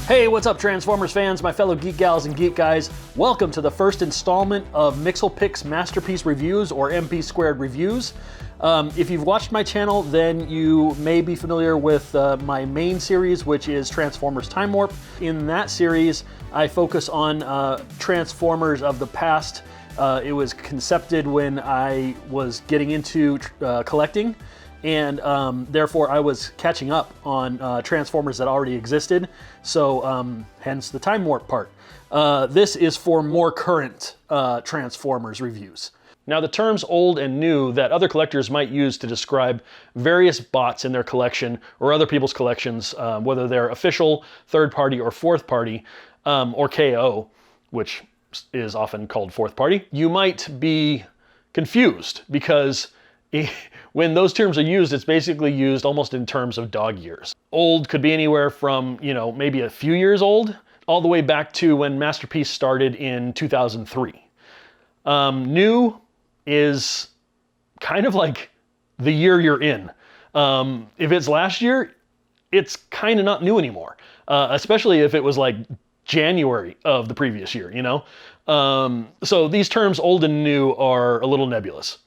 Hey, what's up Transformers fans, my fellow geek gals and geek guys? Welcome to the first installment of MixelPix Masterpiece Reviews, or MP² Reviews. If you've watched my channel, then you may be familiar with my main series, which is Transformers Time Warp. In that series, I focus on Transformers of the past. It was concepted when I was getting into collecting, and therefore I was catching up on Transformers that already existed, so hence the Time Warp part. This is for more current Transformers reviews. Now, the terms old and new that other collectors might use to describe various bots in their collection or other people's collections, whether they're official, third party, or fourth party, or KO, which is often called fourth party, you might be confused because when those terms are used, it's basically used almost in terms of dog years. Old could be anywhere from, maybe a few years old, all the way back to when Masterpiece started in 2003. New is kind of like the year you're in. If it's last year, it's kind of not new anymore, especially if it was like January of the previous year, So these terms old and new are a little nebulous.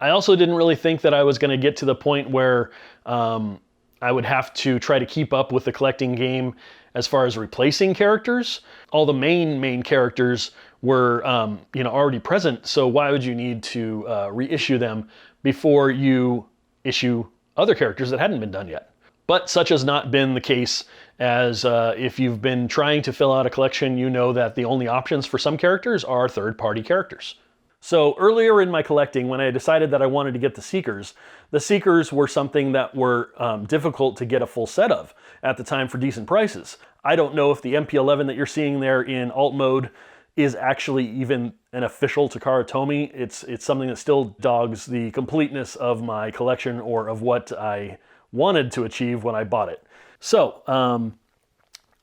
I also didn't really think that I was going to get to the point where I would have to try to keep up with the collecting game as far as replacing characters. All the main characters were already present, so why would you need to reissue them before you issue other characters that hadn't been done yet? But such has not been the case, as if you've been trying to fill out a collection, you know that the only options for some characters are third-party characters. So earlier in my collecting, when I decided that I wanted to get the Seekers were something that were difficult to get a full set of at the time for decent prices. I don't know if the MP11 that you're seeing there in alt mode is actually even an official Takara Tomy. It's something that still dogs the completeness of my collection or of what I wanted to achieve when I bought it. So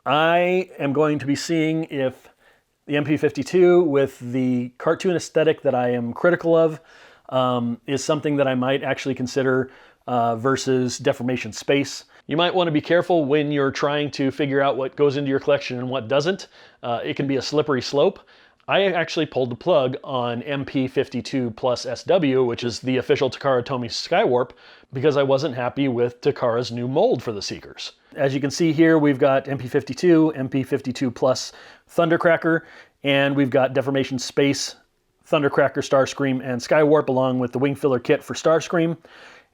I am going to be seeing if the MP-52 with the cartoon aesthetic that I am critical of is something that I might actually consider versus Deformation Space. You might want to be careful when you're trying to figure out what goes into your collection and what doesn't. It can be a slippery slope. I actually pulled the plug on MP-52 plus SW, which is the official Takara Tomy Skywarp, because I wasn't happy with Takara's new mold for the Seekers. As you can see here, we've got MP-52, MP-52 plus Thundercracker, and we've got Deformation Space, Thundercracker, Starscream, and Skywarp, along with the wing filler kit for Starscream.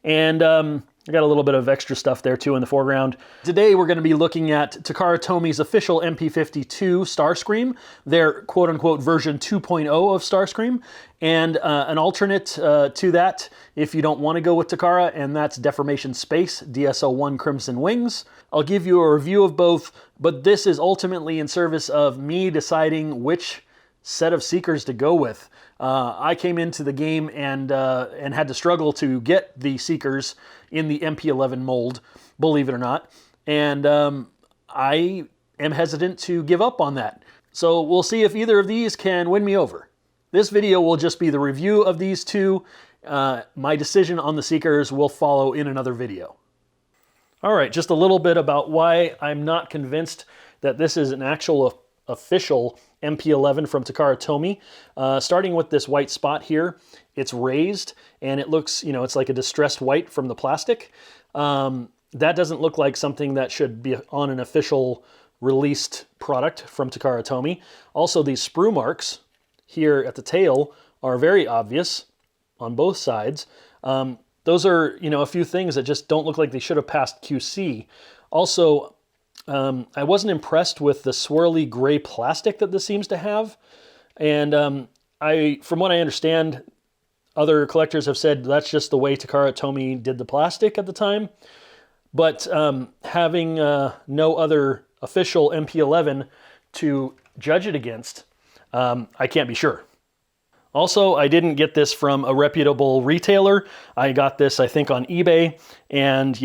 And I got a little bit of extra stuff there too in the foreground. Today we're going to be looking at Takara Tomy's official MP-52 Starscream, their quote-unquote version 2.0 of Starscream, and an alternate to that if you don't want to go with Takara, and that's Deformation Space, DS-01 Crimson Wings. I'll give you a review of both, but this is ultimately in service of me deciding which set of Seekers to go with. I came into the game and had to struggle to get the Seekers in the MP11 mold, believe it or not, and I am hesitant to give up on that. So we'll see if either of these can win me over. This video will just be the review of these two. My decision on the Seekers will follow in another video. All right, just a little bit about why I'm not convinced that this is an actual official MP11 from Takara Tomy. Starting with this white spot here, it's raised and it looks, it's like a distressed white from the plastic. That doesn't look like something that should be on an official released product from Takara Tomy. Also, these sprue marks here at the tail are very obvious on both sides. Those are, a few things that just don't look like they should have passed QC. Also, I wasn't impressed with the swirly gray plastic that this seems to have. And from what I understand, other collectors have said that's just the way Takara Tomy did the plastic at the time. But having no other official MP11 to judge it against, I can't be sure. Also, I didn't get this from a reputable retailer. I got this, I think, on eBay, and,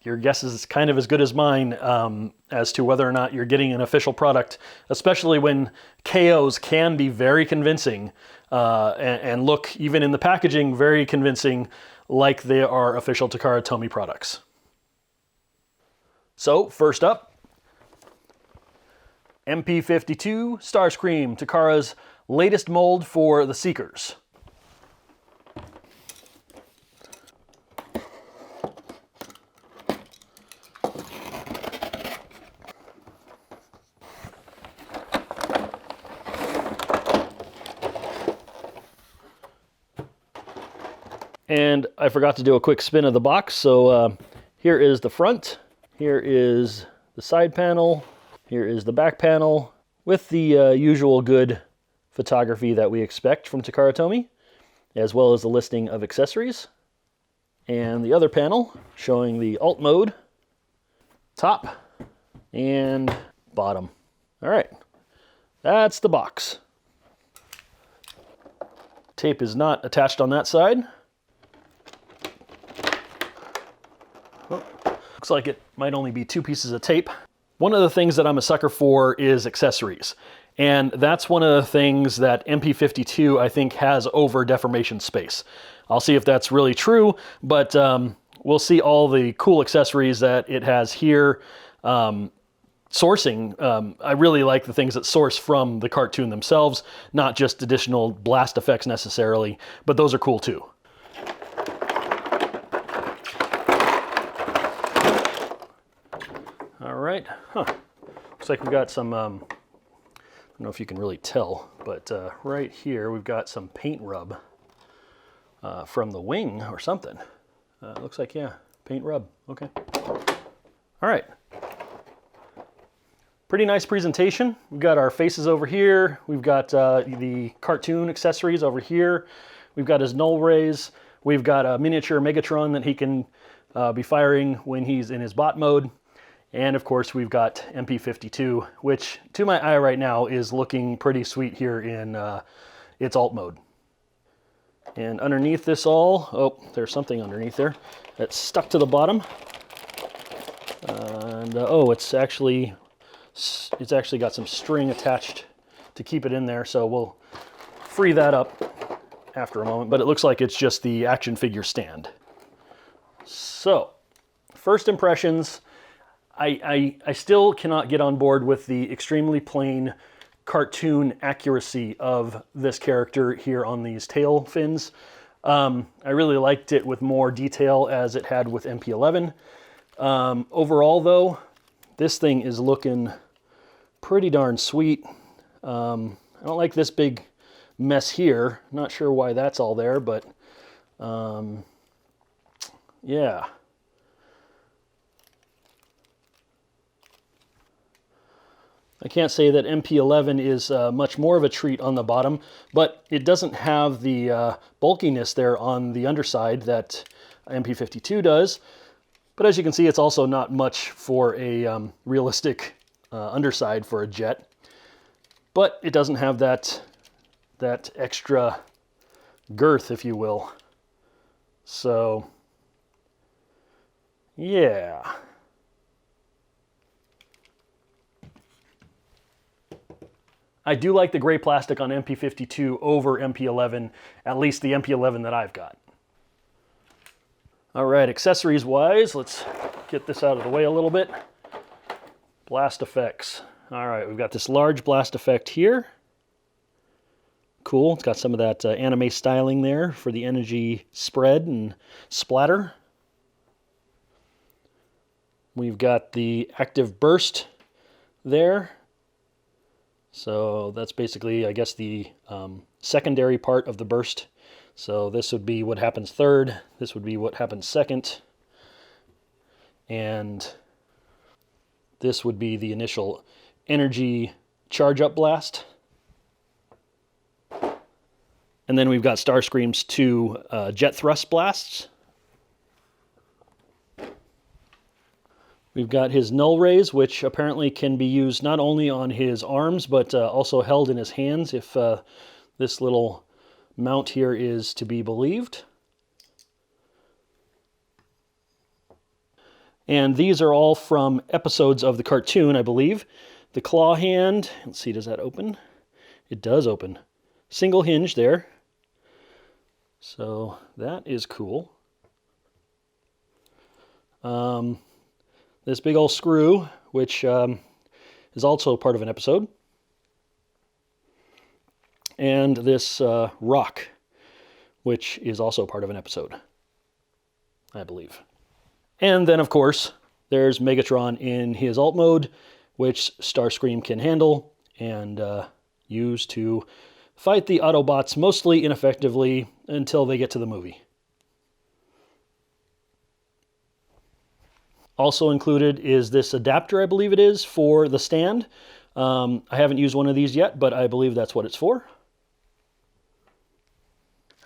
your guess is kind of as good as mine as to whether or not you're getting an official product, especially when KOs can be very convincing and look, even in the packaging, very convincing, like they are official Takara Tomy products. So, first up, MP-52 Starscream, Takara's latest mold for the Seekers. And I forgot to do a quick spin of the box, so here is the front, here is the side panel, here is the back panel, with the usual good photography that we expect from Takara Tomy, as well as the listing of accessories. And the other panel showing the alt mode, top, and bottom. All right, that's the box. Tape is not attached on that side. Looks like it might only be 2 pieces of tape. One of the things that I'm a sucker for is accessories. And that's one of the things that MP-52 I think has over deformation space. I'll see if that's really true, but we'll see all the cool accessories that it has here. Sourcing, I really like the things that source from the cartoon themselves, not just additional blast effects necessarily, but those are cool too. All right, looks like we've got some, I don't know if you can really tell, but right here we've got some paint rub from the wing or something. Looks like, yeah, paint rub, okay. All right, pretty nice presentation. We've got our faces over here, we've got the cartoon accessories over here, we've got his null rays, we've got a miniature Megatron that he can be firing when he's in his bot mode. And of course, we've got MP-52, which to my eye right now is looking pretty sweet here in its alt mode. And underneath this all, oh, there's something underneath there that's stuck to the bottom. And oh, it's actually got some string attached to keep it in there, so we'll free that up after a moment. But it looks like it's just the action figure stand. So, first impressions. I still cannot get on board with the extremely plain cartoon accuracy of this character here on these tail fins. I really liked it with more detail as it had with MP-11. Overall though, this thing is looking pretty darn sweet. I don't like this big mess here. Not sure why that's all there, but yeah. I can't say that MP-11 is much more of a treat on the bottom, but it doesn't have the bulkiness there on the underside that MP-52 does. But as you can see, it's also not much for a realistic underside for a jet. But it doesn't have that extra girth, if you will. So, yeah. I do like the gray plastic on MP-52 over MP-11, at least the MP-11 that I've got. All right, accessories wise, let's get this out of the way a little bit. Blast effects. All right, we've got this large blast effect here. Cool, it's got some of that anime styling there for the energy spread and splatter. We've got the active burst there. So that's basically, I guess, the secondary part of the burst. So this would be what happens third, this would be what happens second, and this would be the initial energy charge-up blast. And then we've got Starscream's 2 jet thrust blasts. We've got his null rays, which apparently can be used not only on his arms, but also held in his hands if this little mount here is to be believed. And these are all from episodes of the cartoon, I believe. The claw hand, let's see, does that open? It does open. Single hinge there. So that is cool. This big old screw, which is also part of an episode. And this rock, which is also part of an episode, I believe. And then, of course, there's Megatron in his alt mode, which Starscream can handle and use to fight the Autobots mostly ineffectively until they get to the movie. Also included is this adapter, I believe it is, for the stand. I haven't used one of these yet, but I believe that's what it's for.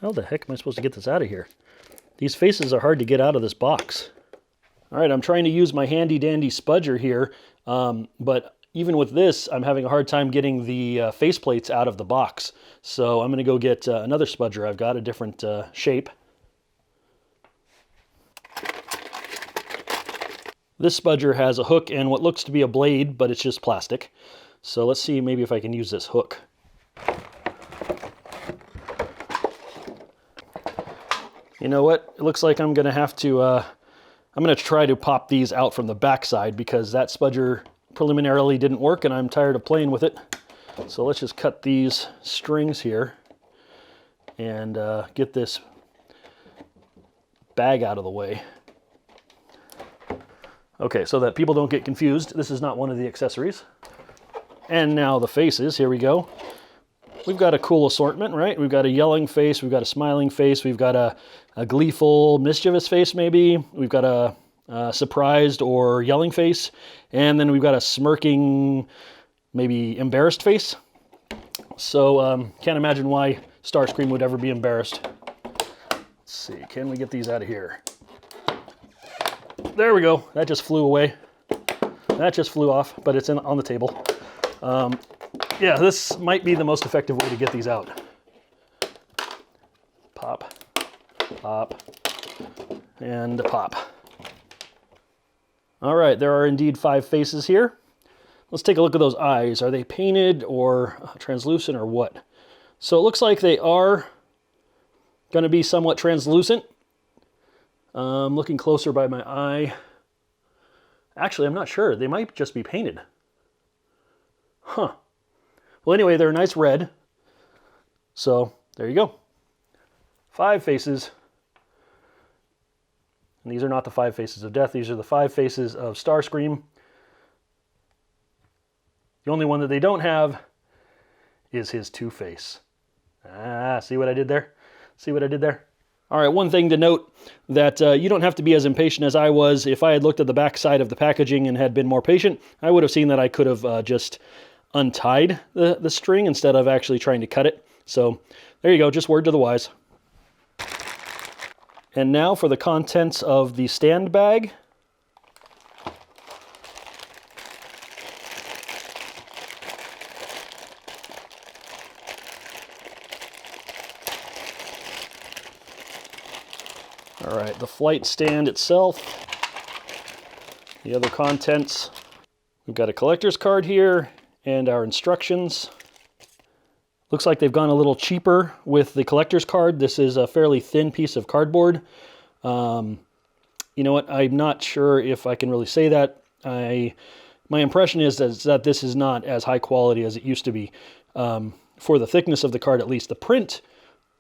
How the heck am I supposed to get this out of here? These faces are hard to get out of this box. All right, I'm trying to use my handy dandy spudger here, but even with this, I'm having a hard time getting the faceplates out of the box. So I'm going to go get another spudger. I've got a different shape. This spudger has a hook and what looks to be a blade, but it's just plastic. So let's see maybe if I can use this hook. You know what? It looks like I'm going to have to, I'm going to try to pop these out from the backside because that spudger preliminarily didn't work and I'm tired of playing with it. So let's just cut these strings here and get this bag out of the way. Okay, so that people don't get confused, this is not one of the accessories. And now the faces, here we go. We've got a cool assortment, right? We've got a yelling face, we've got a smiling face, we've got a gleeful, mischievous face maybe, we've got a surprised or yelling face, and then we've got a smirking, maybe embarrassed face. So can't imagine why Starscream would ever be embarrassed. Let's see, can we get these out of here? There we go, that just flew away. That just flew off, but it's on the table. Yeah, this might be the most effective way to get these out. Pop, pop, and pop. All right, there are indeed 5 faces here. Let's take a look at those eyes. Are they painted or translucent or what? So it looks like they are going to be somewhat translucent. Looking closer by my eye. Actually, I'm not sure. They might just be painted. Huh. Well, anyway, they're a nice red. So there you go. 5 faces. And these are not the 5 faces of death. These are the 5 faces of Starscream. The only one that they don't have is his Two-Face. Ah, see what I did there? See what I did there? All right, one thing to note that you don't have to be as impatient as I was. If I had looked at the back side of the packaging and had been more patient, I would have seen that I could have just untied the string instead of actually trying to cut it. So there you go, just word to the wise. And now for the contents of the stand bag. All right, the flight stand itself, the other contents. We've got a collector's card here and our instructions. Looks like they've gone a little cheaper with the collector's card. This is a fairly thin piece of cardboard. You know what, I'm not sure if I can really say that. My impression is that this is not as high quality as it used to be. For the thickness of the card at least. The print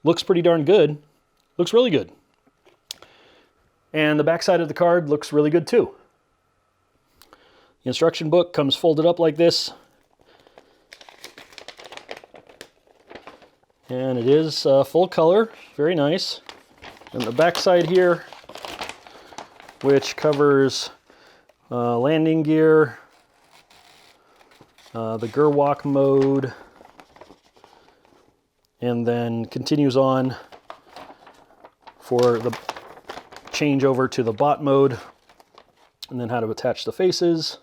looks pretty darn good. Looks really good. And the back side of the card looks really good too. The instruction book comes folded up like this. And it is full color, very nice. And the back side here, which covers landing gear, the Gerwalk mode, and then continues on for the change over to the bot mode, and then how to attach the faces.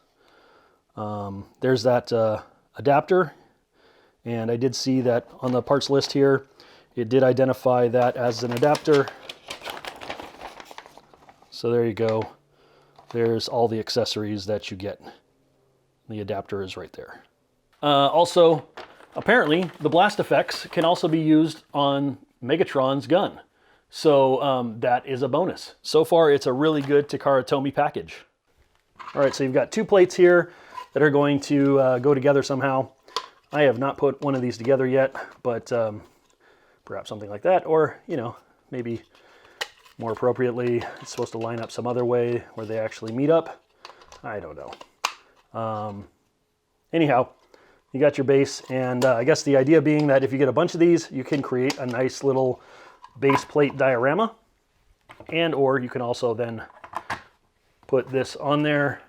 There's that adapter, and I did see that on the parts list here, it did identify that as an adapter. So there you go. There's all the accessories that you get. The adapter is right there. Also, apparently, the blast effects can also be used on Megatron's gun. So that is a bonus. So far, it's a really good Takara Tomy package. All right, so you've got 2 plates here. that are going to go together somehow. I have not put one of these together yet, but perhaps something like that, or, you know, maybe more appropriately, it's supposed to line up some other way where they actually meet up. I don't know. Anyhow, you got your base, and I guess the idea being that if you get a bunch of these, you can create a nice little base plate diorama, and or you can also then put this on there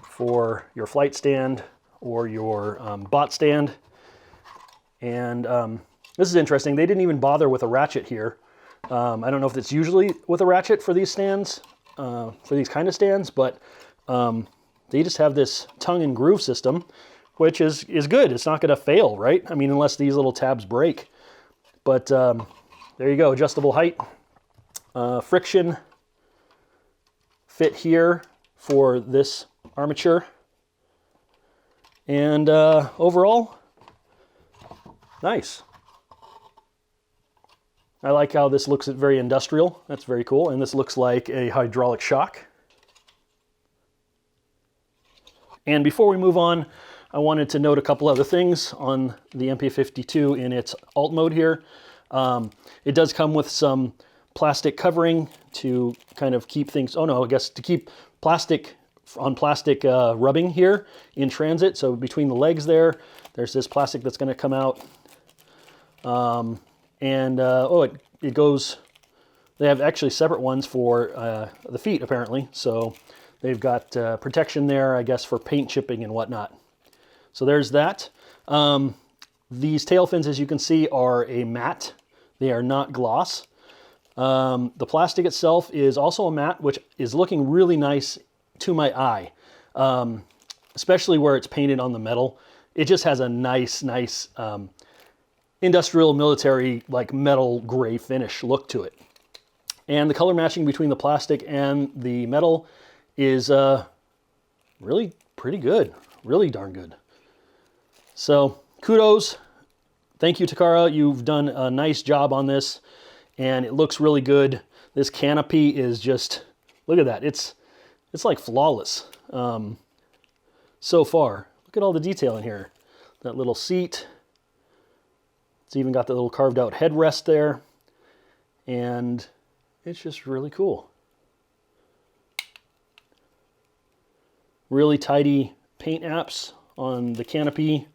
for your flight stand or your bot stand. And this is interesting. They didn't even bother with a ratchet here. I don't know if it's usually with a ratchet for these stands, for these kind of stands, but they just have this tongue and groove system, which is good. It's not going to fail, right? I mean, unless these little tabs break. But there you go, adjustable height, friction fit here for this armature, and overall, nice. I like how this looks very industrial. That's very cool. And this looks like a hydraulic shock. And before we move on, I wanted to note a couple other things on the MP-52 in its alt mode here. It does come with some plastic covering to kind of keep things, oh no, I guess to keep plastic on plastic rubbing here in transit. So between the legs there's this plastic that's going to come out. It goes, they have actually separate ones for the feet apparently. So they've got protection there, I guess, for paint chipping and whatnot. So there's that. These tail fins, as you can see, are a matte. They are not gloss. The plastic itself is also a matte, which is looking really nice to my eye, especially where it's painted on the metal. It just has a nice industrial military like metal gray finish look to it. And the color matching between the plastic and the metal is really pretty good, really darn good. So kudos, thank you Takara, you've done a nice job on this and it looks really good. This canopy is just, look at that, it's like flawless so far. Look at all the detail in here. That little seat, it's even got the little carved out headrest there, and it's just really cool. Really tidy paint apps on the canopy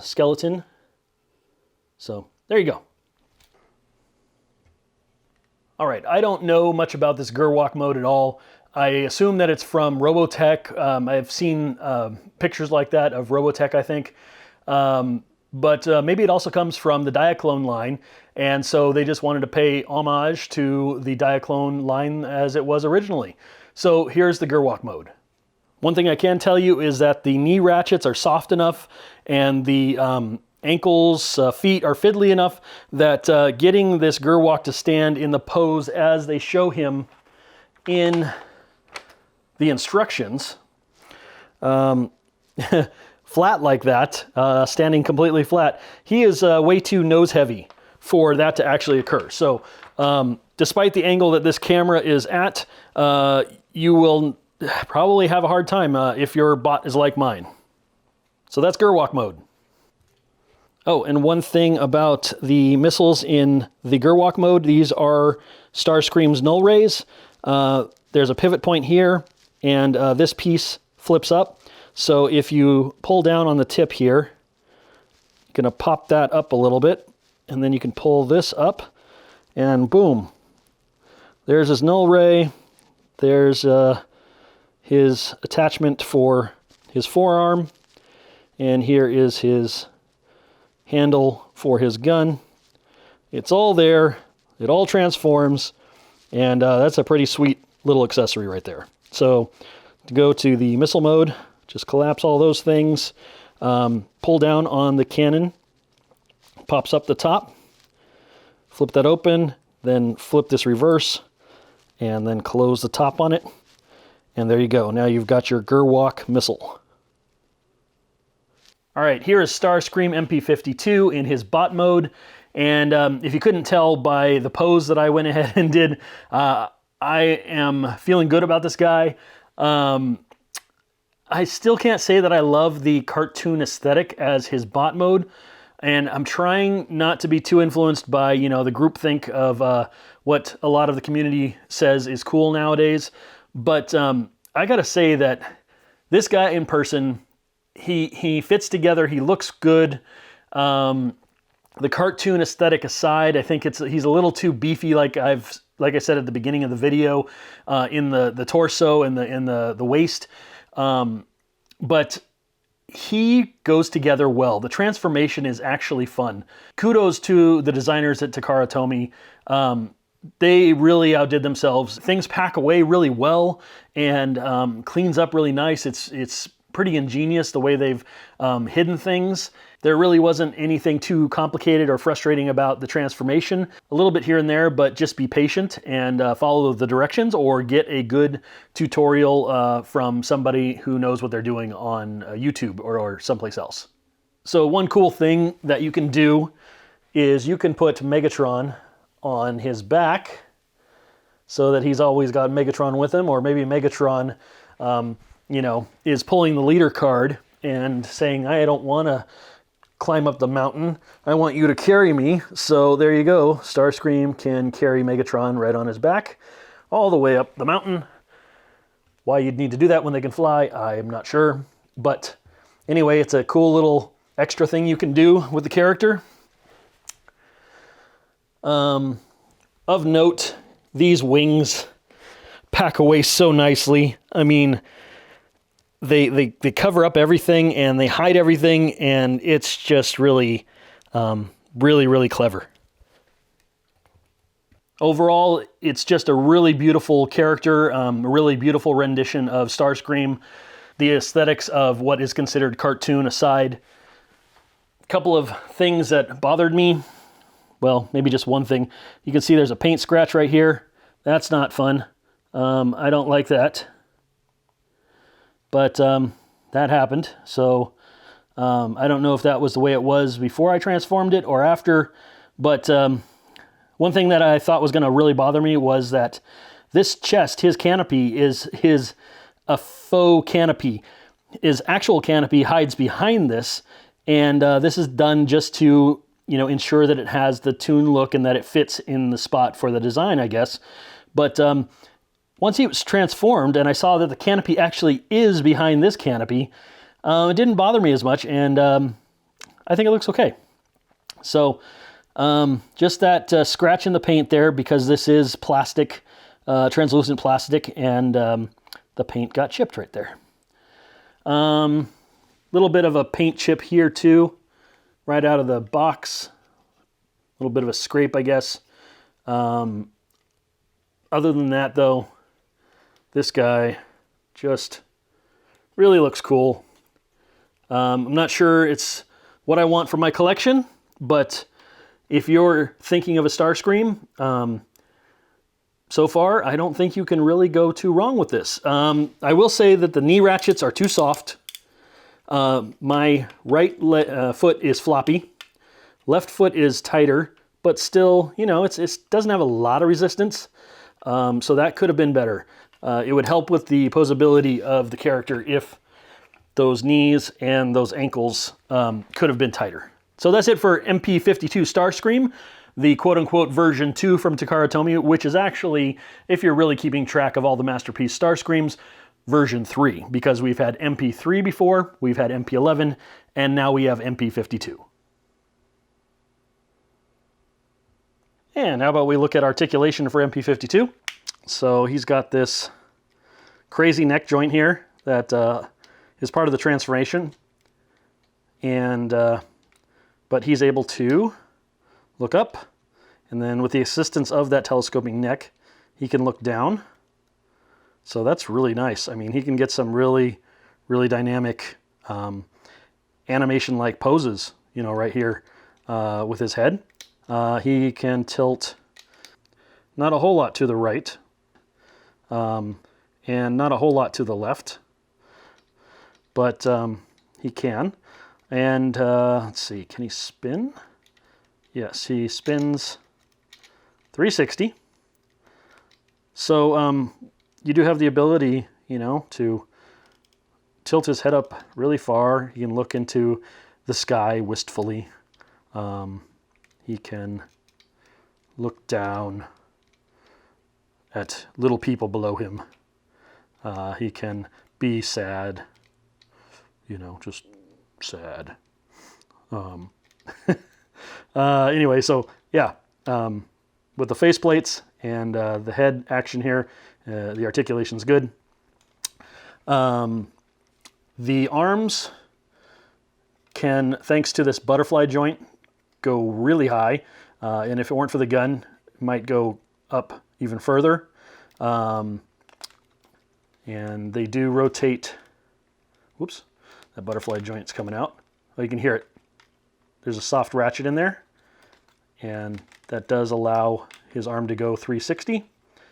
skeleton. So there you go. All right, I don't know much about this Gerwalk mode at all. I assume that it's from Robotech. I've seen pictures like that of Robotech, I think. But maybe it also comes from the Diaclone line, and so they just wanted to pay homage to the Diaclone line as it was originally. So here's the Gerwalk mode. One thing I can tell you is that the knee ratchets are soft enough and the ankles, feet are fiddly enough that getting this Gerwalk to stand in the pose as they show him in the instructions, flat like that, standing completely flat, he is way too nose heavy for that to actually occur. So despite the angle that this camera is at, you will probably have a hard time if your bot is like mine. So that's Gerwalk mode. Oh, and one thing about the missiles in the Gerwalk mode, these are Starscream's null rays. There's a pivot point here, and this piece flips up. So if you pull down on the tip here, you're gonna pop that up a little bit, and then you can pull this up, and boom. There's his null ray. There's his attachment for his forearm, and here is his handle for his gun. It's all there. It all transforms, and that's a pretty sweet little accessory right there. So to go to the missile mode, just collapse all those things, pull down on the cannon, pops up the top, flip that open, then flip this reverse, and then close the top on it. And there you go. Now you've got your Gerwalk missile. All right, here is Starscream MP-52 in his bot mode. And if you couldn't tell by the pose that I went ahead and did, I am feeling good about this guy. I still can't say that I love the cartoon aesthetic as his bot mode, and I'm trying not to be too influenced by, you know, the groupthink of what a lot of the community says is cool nowadays. But I gotta say that this guy in person, he fits together. He looks good. The cartoon aesthetic aside, I think he's a little too beefy, like I said at the beginning of the video, in the torso and the waist. But he goes together well. The transformation is actually fun. Kudos to the designers at Takara Tomy. They really outdid themselves. Things pack away really well and cleans up really nice. It's pretty ingenious the way they've hidden things. There really wasn't anything too complicated or frustrating about the transformation. A little bit here and there, but just be patient and follow the directions, or get a good tutorial from somebody who knows what they're doing on YouTube or someplace else. So one cool thing that you can do is you can put Megatron on his back so that he's always got Megatron with him, or maybe Megatron you know, is pulling the leader card and saying, I don't want to climb up the mountain. I want you to carry me. So there you go. Starscream can carry Megatron right on his back all the way up the mountain. Why you'd need to do that when they can fly, I'm not sure. But anyway, it's a cool little extra thing you can do with the character. Of note, these wings pack away so nicely. I mean, they cover up everything and they hide everything, and it's just really, really clever. Overall, it's just a really beautiful character, a really beautiful rendition of Starscream. The aesthetics of what is considered cartoon aside, a couple of things that bothered me. Well, maybe just one thing. You can see there's a paint scratch right here. That's not fun. I don't like that. But that happened, so I don't know if that was the way it was before I transformed it or after, but one thing that I thought was going to really bother me was that this chest, his canopy, is a faux canopy. His actual canopy hides behind this, and this is done just to, you know, ensure that it has the toon look and that it fits in the spot for the design, I guess. But once he was transformed and I saw that the canopy actually is behind this canopy, it didn't bother me as much, and I think it looks okay. So just that scratch in the paint there, because this is plastic, translucent plastic, and the paint got chipped right there. Little bit of a paint chip here too, right out of the box. A little bit of a scrape, I guess. Other than that though, this guy just really looks cool. I'm not sure it's what I want for my collection, but if you're thinking of a Starscream, so far I don't think you can really go too wrong with this. I will say that the knee ratchets are too soft. My right foot is floppy. Left foot is tighter, but still, you know, it doesn't have a lot of resistance. So that could have been better. It would help with the posability of the character if those knees and those ankles could have been tighter. So that's it for MP-52 Starscream, the quote-unquote version 2 from Takara Tomy, which is actually, if you're really keeping track of all the Masterpiece Starscreams, version 3, because we've had MP3 before, we've had MP11, and now we have MP-52. And how about we look at articulation for MP-52? So he's got this crazy neck joint here that is part of the transformation, and but he's able to look up, and then with the assistance of that telescoping neck, he can look down. So that's really nice. I mean, he can get some really dynamic animation-like poses, you know, right here with his head. He can tilt not a whole lot to the right, and not a whole lot to the left, but he can. And let's see, can he spin? Yes, he spins 360. So you do have the ability, you know, to tilt his head up really far. He can look into the sky wistfully. He can look down at little people below him. He can be sad, you know, just sad. Anyway, so yeah, with the faceplates and the head action here, the articulation's good. The arms can, thanks to this butterfly joint, go really high. And if it weren't for the gun, it might go up even further. And they do rotate. Whoops, that butterfly joint's coming out. Oh, you can hear it. There's a soft ratchet in there, and that does allow his arm to go 360.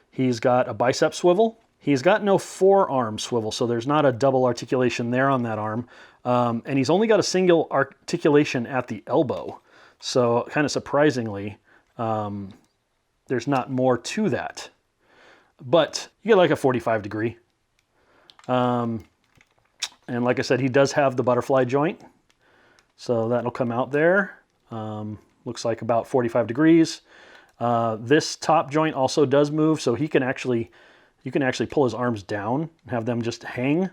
He's got a bicep swivel. He's got no forearm swivel, so there's not a double articulation there on that arm. And he's only got a single articulation at the elbow. So kind of surprisingly, there's not more to that. But you get like a 45 degree. And like I said, he does have the butterfly joint. So that'll come out there. Looks like about 45 degrees. This top joint also does move, so you can actually pull his arms down and have them just hang,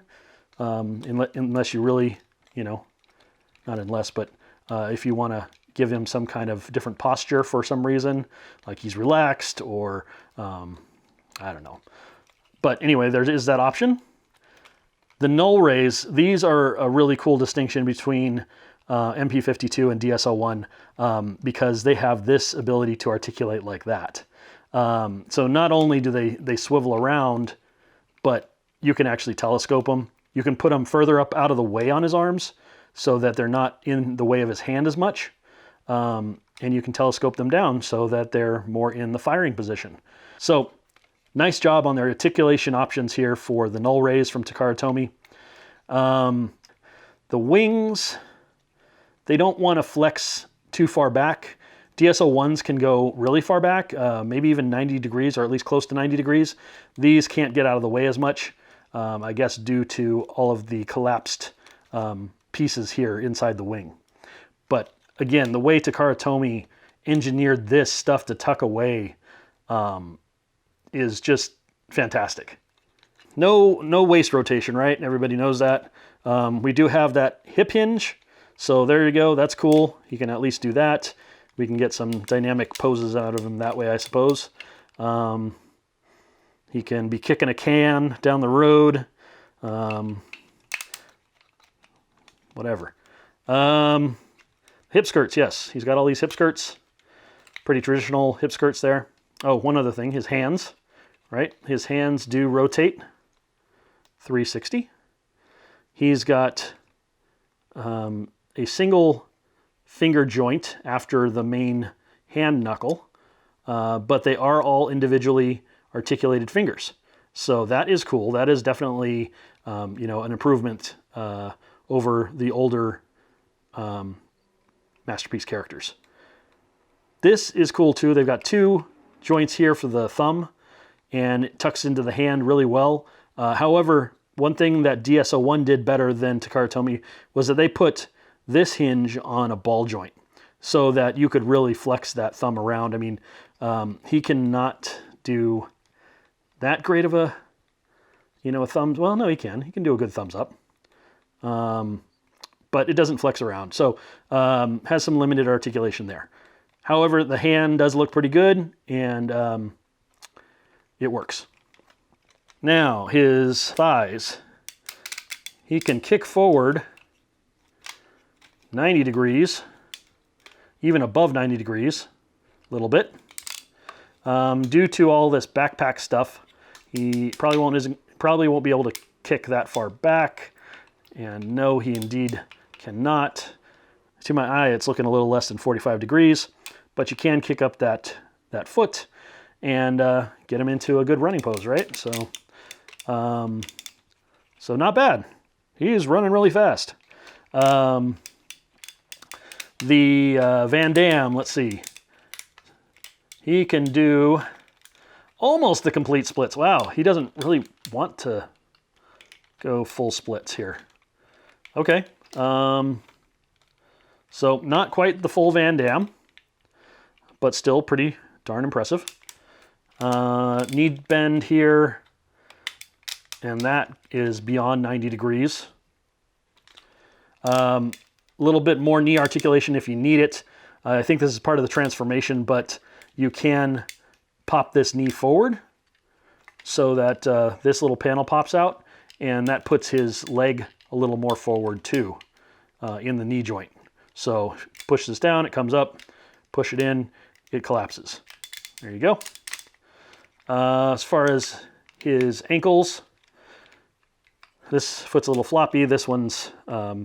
unless you really, you know, not unless, but if you want to give him some kind of different posture for some reason, like he's relaxed or I don't know. But anyway, there is that option. The null rays, these are a really cool distinction between MP-52 and DS-01 because they have this ability to articulate like that. So not only do they swivel around, but you can actually telescope them. You can put them further up out of the way on his arms so that they're not in the way of his hand as much. And you can telescope them down so that they're more in the firing position. So nice job on their articulation options here for the null rays from Takara Tomy. The wings, they don't want to flex too far back. DS-01s can go really far back, maybe even 90 degrees or at least close to 90 degrees. These can't get out of the way as much, I guess due to all of the collapsed pieces here inside the wing. But again, the way Takara Tomy engineered this stuff to tuck away is just fantastic. No waist rotation, right? Everybody knows that. We do have that hip hinge. So there you go, that's cool. You can at least do that. We can get some dynamic poses out of him that way, I suppose. He can be kicking a can down the road. Whatever. Hip skirts, yes. He's got all these hip skirts. Pretty traditional hip skirts there. Oh, one other thing, his hands, right? His hands do rotate 360. He's got a single finger joint after the main hand knuckle, but they are all individually articulated fingers. So that is cool. That is definitely, you know, an improvement over the older Masterpiece characters. This is cool too. They've got two joints here for the thumb, and it tucks into the hand really well. However, one thing that DS-01 did better than Takara Tomy was that they put this hinge on a ball joint so that you could really flex that thumb around. I mean, he cannot do that great of a, you know, a thumb. Well, no, he can. He can do a good thumbs up. But it doesn't flex around. So has some limited articulation there. However, the hand does look pretty good, and it works. Now, his thighs. He can kick forward 90 degrees, even above 90 degrees, a little bit. Due to all this backpack stuff, he probably won't be able to kick that far back. And no, he indeed cannot. To my eye, it's looking a little less than 45 degrees, but you can kick up that foot and get him into a good running pose, right? So not bad. He's running really fast. The Van Damme, let's see. He can do almost the complete splits. Wow, he doesn't really want to go full splits here. Okay, so not quite the full Van Damme, but still pretty darn impressive. Knee bend here, and that is beyond 90 degrees. A little bit more knee articulation if you need it. I think this is part of the transformation, but you can pop this knee forward so that this little panel pops out, and that puts his leg a little more forward too in the knee joint. So push this down, it comes up, push it in, it collapses. There you go. As far as his ankles, this foot's a little floppy, this one's a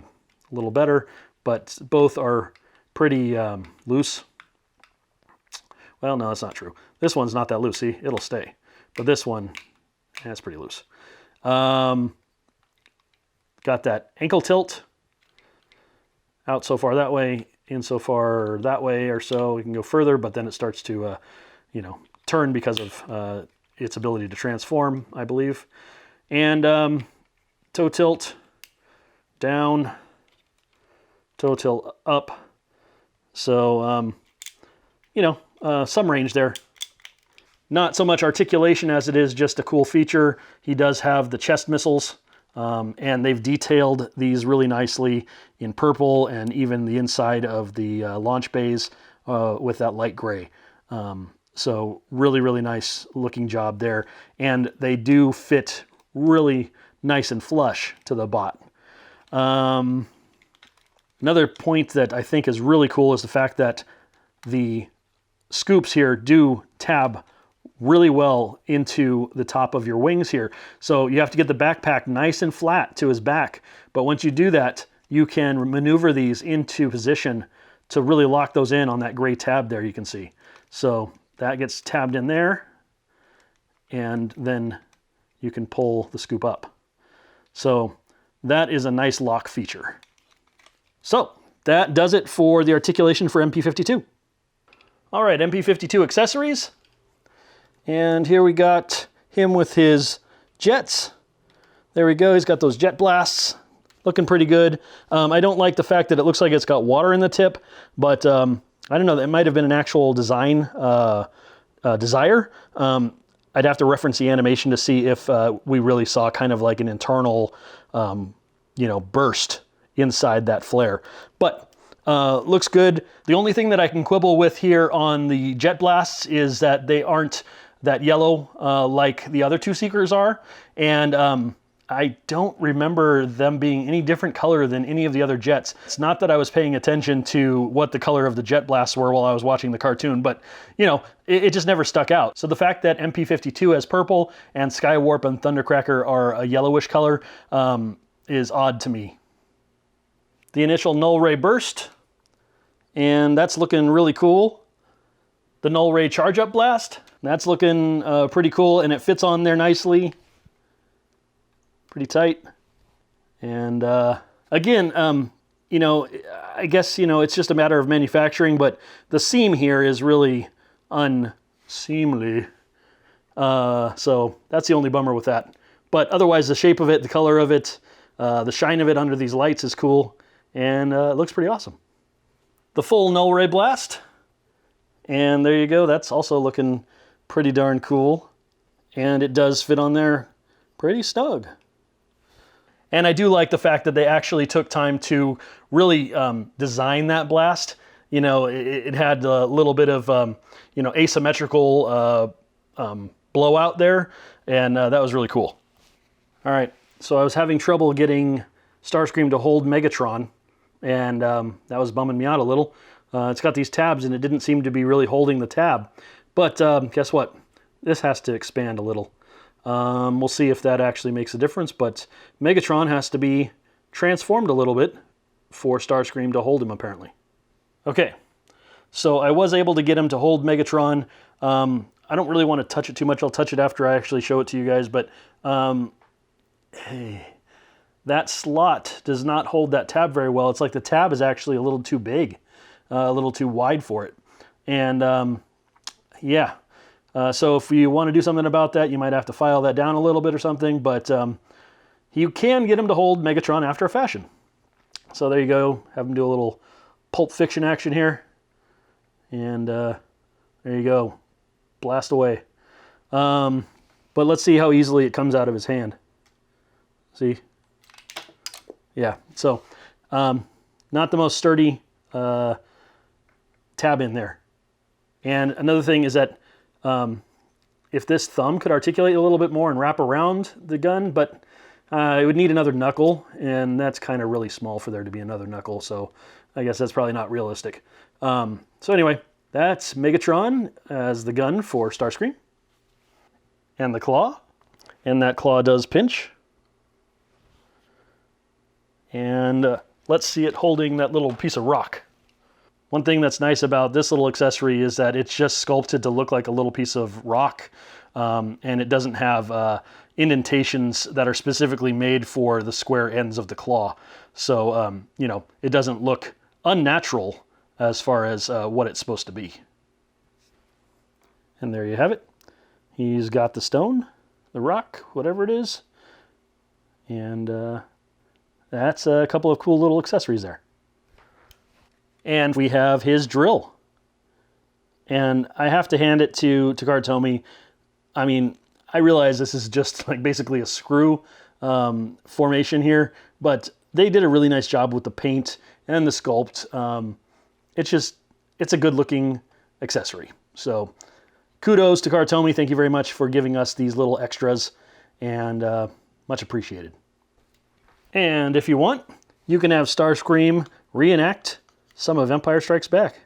little better, but both are pretty loose. Well, no, that's not true. This one's not that loose, see, it'll stay. But this one, that's pretty loose. Got that ankle tilt, out so far that way, in so far that way or so. We can go further, but then it starts to, you know, turn because of its ability to transform, I believe. And toe tilt down, toe tilt up. So, you know, some range there. Not so much articulation as it is just a cool feature. He does have the chest missiles, and they've detailed these really nicely in purple and even the inside of the launch bays with that light gray. So really, really nice looking job there. And they do fit really nice and flush to the bot. Another point that I think is really cool is the fact that the scoops here do tab really well into the top of your wings here. So you have to get the backpack nice and flat to his back. But once you do that, you can maneuver these into position to really lock those in on that gray tab there you can see. So that gets tabbed in there, and then you can pull the scoop up. So that is a nice lock feature. So that does it for the articulation for MP-52. All right, MP-52 accessories. And here we got him with his jets. There we go, he's got those jet blasts. Looking pretty good. I don't like the fact that it looks like it's got water in the tip, but I don't know, that might have been an actual design desire. I'd have to reference the animation to see if we really saw kind of like an internal, you know, burst inside that flare. But looks good. The only thing that I can quibble with here on the jet blasts is that they aren't that yellow like the other two Seekers are. And I don't remember them being any different color than any of the other jets. It's not that I was paying attention to what the color of the jet blasts were while I was watching the cartoon, but you know, it just never stuck out. So the fact that MP-52 has purple and Skywarp and Thundercracker are a yellowish color is odd to me. The initial null ray burst, and that's looking really cool. The null ray charge up blast, that's looking pretty cool, and it fits on there nicely. Pretty tight. And again, you know, I guess, you know, it's just a matter of manufacturing, but the seam here is really unseemly. So that's the only bummer with that. But otherwise, the shape of it, the color of it, the shine of it under these lights is cool, and it looks pretty awesome. The full null ray blast, and there you go. That's also looking pretty darn cool, and it does fit on there pretty snug. And I do like the fact that they actually took time to really design that blast. You know, it had a little bit of, you know, asymmetrical blowout there, and that was really cool. All right, so I was having trouble getting Starscream to hold Megatron, and that was bumming me out a little. It's got these tabs, and it didn't seem to be really holding the tab. But guess what? This has to expand a little. We'll see if that actually makes a difference, but Megatron has to be transformed a little bit for Starscream to hold him, apparently. Okay, so I was able to get him to hold Megatron. I don't really want to touch it too much. I'll touch it after I actually show it to you guys, but hey, that slot does not hold that tab very well. It's like the tab is actually a little too big, a little too wide for it. And yeah. So if you want to do something about that, you might have to file that down a little bit or something, but you can get him to hold Megatron after a fashion. So there you go. Have him do a little Pulp Fiction action here. And there you go. Blast away. But let's see how easily it comes out of his hand. See? Yeah, so not the most sturdy tab in there. And another thing is that if this thumb could articulate a little bit more and wrap around the gun, but it would need another knuckle, and that's kind of really small for there to be another knuckle, so I guess that's probably not realistic. So anyway, that's Megatron as the gun for Starscream. And the claw. And that claw does pinch. And let's see it holding that little piece of rock. One thing that's nice about this little accessory is that it's just sculpted to look like a little piece of rock, and it doesn't have indentations that are specifically made for the square ends of the claw. So, you know, it doesn't look unnatural as far as what it's supposed to be. And there you have it. He's got the stone, the rock, whatever it is, and that's a couple of cool little accessories there. And we have his drill. And I have to hand it to Takara Tomy. I mean, I realize this is just like basically a screw formation here, but they did a really nice job with the paint and the sculpt. It's a good looking accessory. So kudos to Takara Tomy. Thank you very much for giving us these little extras, and much appreciated. And if you want, you can have Starscream reenact some of Empire Strikes Back.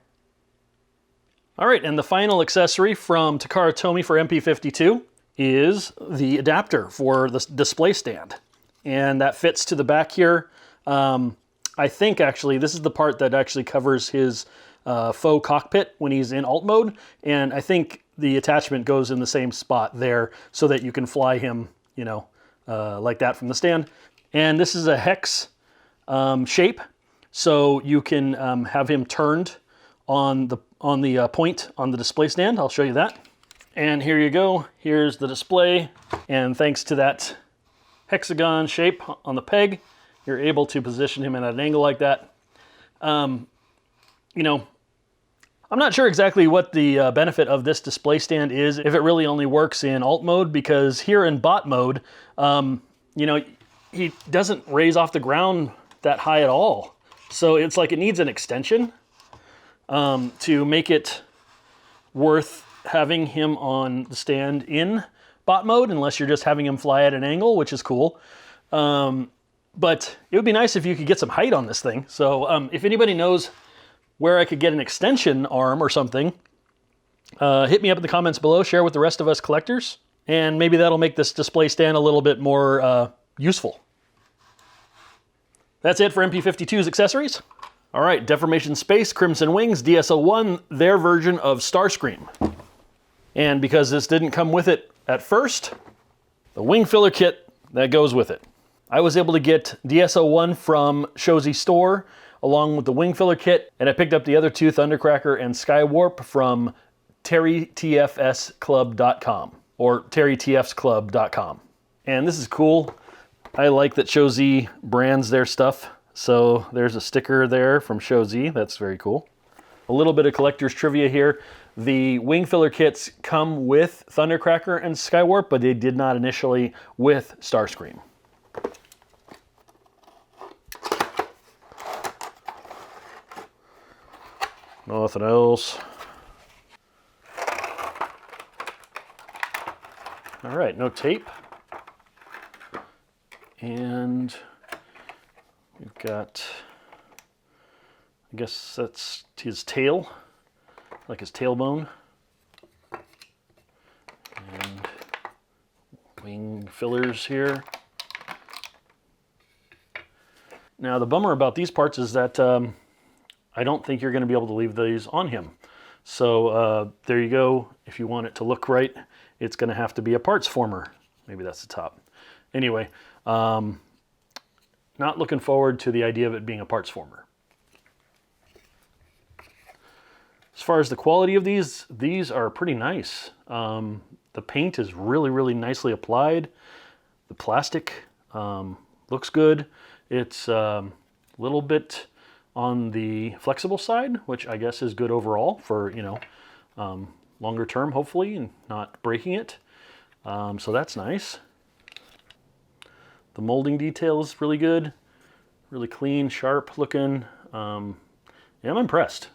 All right, and the final accessory from Takara Tomy for MP-52 is the adapter for the display stand. And that fits to the back here. I think actually this is the part that actually covers his faux cockpit when he's in alt mode. And I think the attachment goes in the same spot there so that you can fly him, you know, like that from the stand. And this is a hex shape, so you can have him turned on the point on the display stand. I'll show you that. And here you go. Here's the display. And thanks to that hexagon shape on the peg, you're able to position him at an angle like that. You know, I'm not sure exactly what the benefit of this display stand is, if it really only works in alt mode, because here in bot mode, you know, he doesn't raise off the ground that high at all. So it's like it needs an extension to make it worth having him on the stand in bot mode, unless you're just having him fly at an angle, which is cool. But it would be nice if you could get some height on this thing. So if anybody knows where I could get an extension arm or something, hit me up in the comments below, share with the rest of us collectors, and maybe that'll make this display stand a little bit more useful. That's it for MP-52's accessories. All right, Deformation Space, Crimson Wings, DS-01, their version of Starscream. And because this didn't come with it at first, the wing filler kit that goes with it. I was able to get DS-01 from Shozi's store along with the wing filler kit, and I picked up the other two, Thundercracker and Skywarp, from terrytfsclub.com or terrytfsclub.com. And this is cool. I like that Shozi brands their stuff. So there's a sticker there from Shozi. That's very cool. A little bit of collector's trivia here. The wing filler kits come with Thundercracker and Skywarp, but they did not initially with Starscream. Nothing else. All right, no tape. And we've got, I guess that's his tail, like his tailbone. And wing fillers here. Now the bummer about these parts is that I don't think you're going to be able to leave these on him. So there you go. If you want it to look right, it's going to have to be a parts former. Maybe that's the top. Anyway, not looking forward to the idea of it being a parts former. As far as the quality of these are pretty nice. The paint is really, really nicely applied. The plastic looks good. It's A little bit on the flexible side, which I guess is good overall for, you know, longer term, hopefully, and not breaking it. So that's nice. The molding detail is really good, really clean, sharp looking. Yeah, I'm impressed.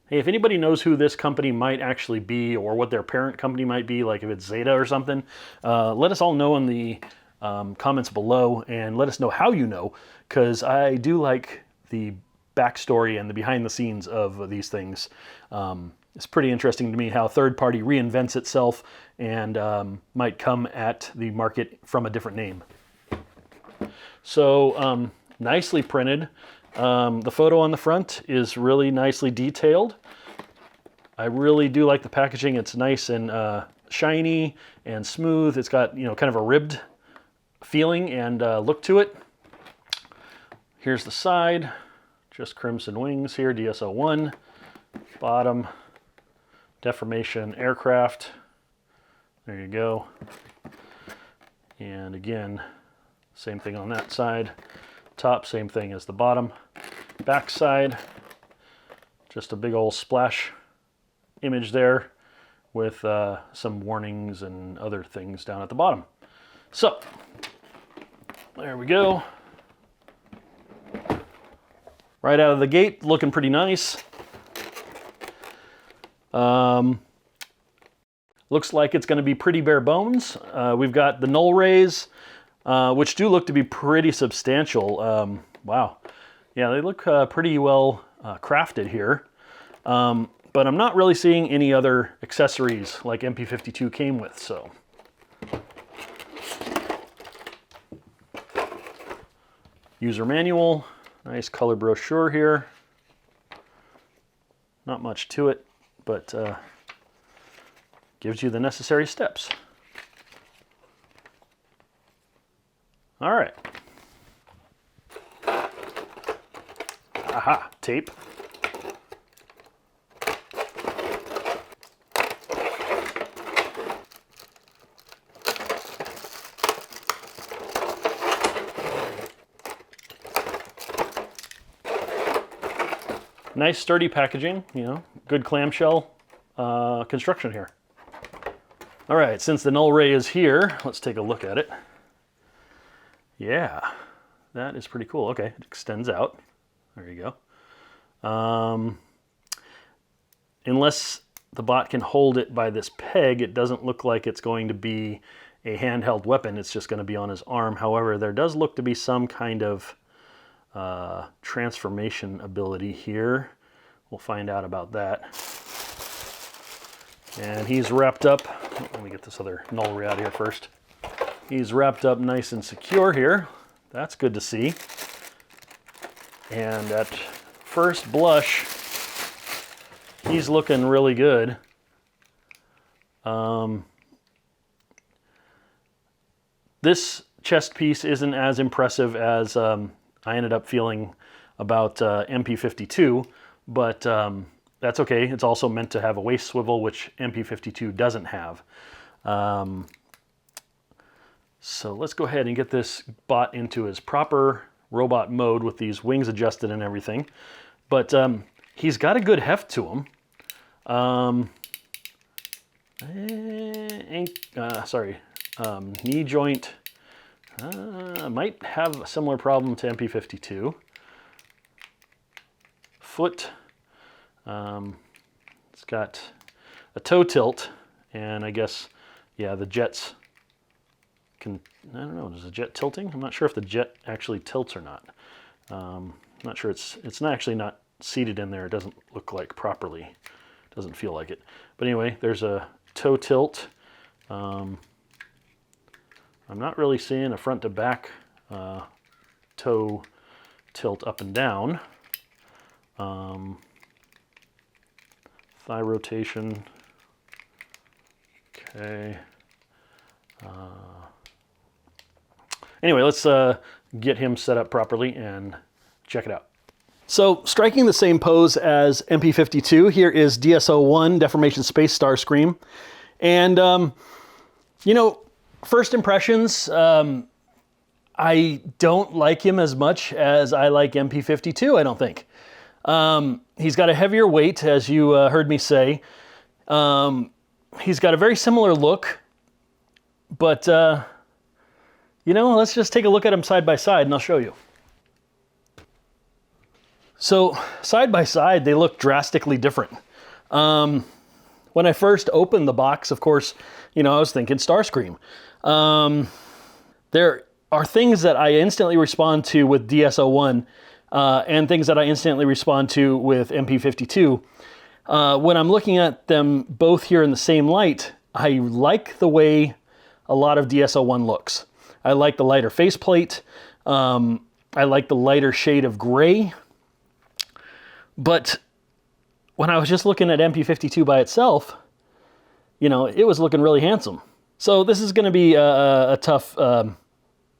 Hey, if anybody knows who this company might actually be or what their parent company might be, like if it's Zeta or something, let us all know in the comments below, and let us know how you know, because I do like the backstory and the behind the scenes of these things. It's pretty interesting to me how third party reinvents itself and might come at the market from a different name. So nicely printed. The photo on the front is really nicely detailed. I really do like the packaging. It's nice and shiny and smooth. It's got, you know, kind of a ribbed feeling and look to it. Here's the side, just crimson wings here, DS-01. Bottom, Deformation aircraft. There you go. And again, same thing on that side. Top, same thing as the bottom. Back side, just a big old splash image there with some warnings and other things down at the bottom. So, there we go. Right out of the gate, looking pretty nice. Looks like it's going to be pretty bare bones. We've got the null rays, which do look to be pretty substantial. Wow. Yeah, they look pretty well crafted here. But I'm not really seeing any other accessories like MP-52 came with, so. User manual, nice color brochure here. Not much to it, but gives you the necessary steps. All right. Aha, tape. Nice sturdy packaging, you know, good clamshell construction here. All right, since the null ray is here, let's take a look at it. Yeah, that is pretty cool. Okay, it extends out. There you go. Unless the bot can hold it by this peg, it doesn't look like it's going to be a handheld weapon. It's just going to be on his arm. However, there does look to be some kind of transformation ability here. We'll find out about that. And he's wrapped up. Let me get this other null ray out of here first. He's wrapped up nice and secure here. That's good to see. And at first blush, he's looking really good. This chest piece isn't as impressive as I ended up feeling about MP-52, but that's okay. It's also meant to have a waist swivel, which MP-52 doesn't have. So let's go ahead and get this bot into his proper robot mode with these wings adjusted and everything. But he's got a good heft to him. Knee joint might have a similar problem to MP-52. Foot, it's got a toe tilt, and I guess, yeah, the jets can, I don't know, is the jet tilting? I'm not sure if the jet actually tilts or not. Not sure, it's not actually not seated in there. It doesn't look like properly. Doesn't feel like it. But anyway, there's a toe tilt. I'm not really seeing a front to back toe tilt up and down. Thigh rotation. Okay. Anyway, let's get him set up properly and check it out. So, striking the same pose as MP-52, here is DS-01, Deformation Space Starscream. And, you know, first impressions, I I don't like him as much as I like MP-52, I don't think. He's got a heavier weight, as you heard me say. He's got a very similar look, but, you know, let's just take a look at them side by side and I'll show you. So, side by side, they look drastically different. When I first opened the box, of course, you know, I was thinking Starscream. There are things that I instantly respond to with DS-01 and things that I instantly respond to with MP-52. When I'm looking at them both here in the same light, I like the way a lot of DS-01 looks. I like the lighter faceplate. I like the lighter shade of gray. But when I was just looking at MP-52 by itself, you know, it was looking really handsome. So this is going to be a tough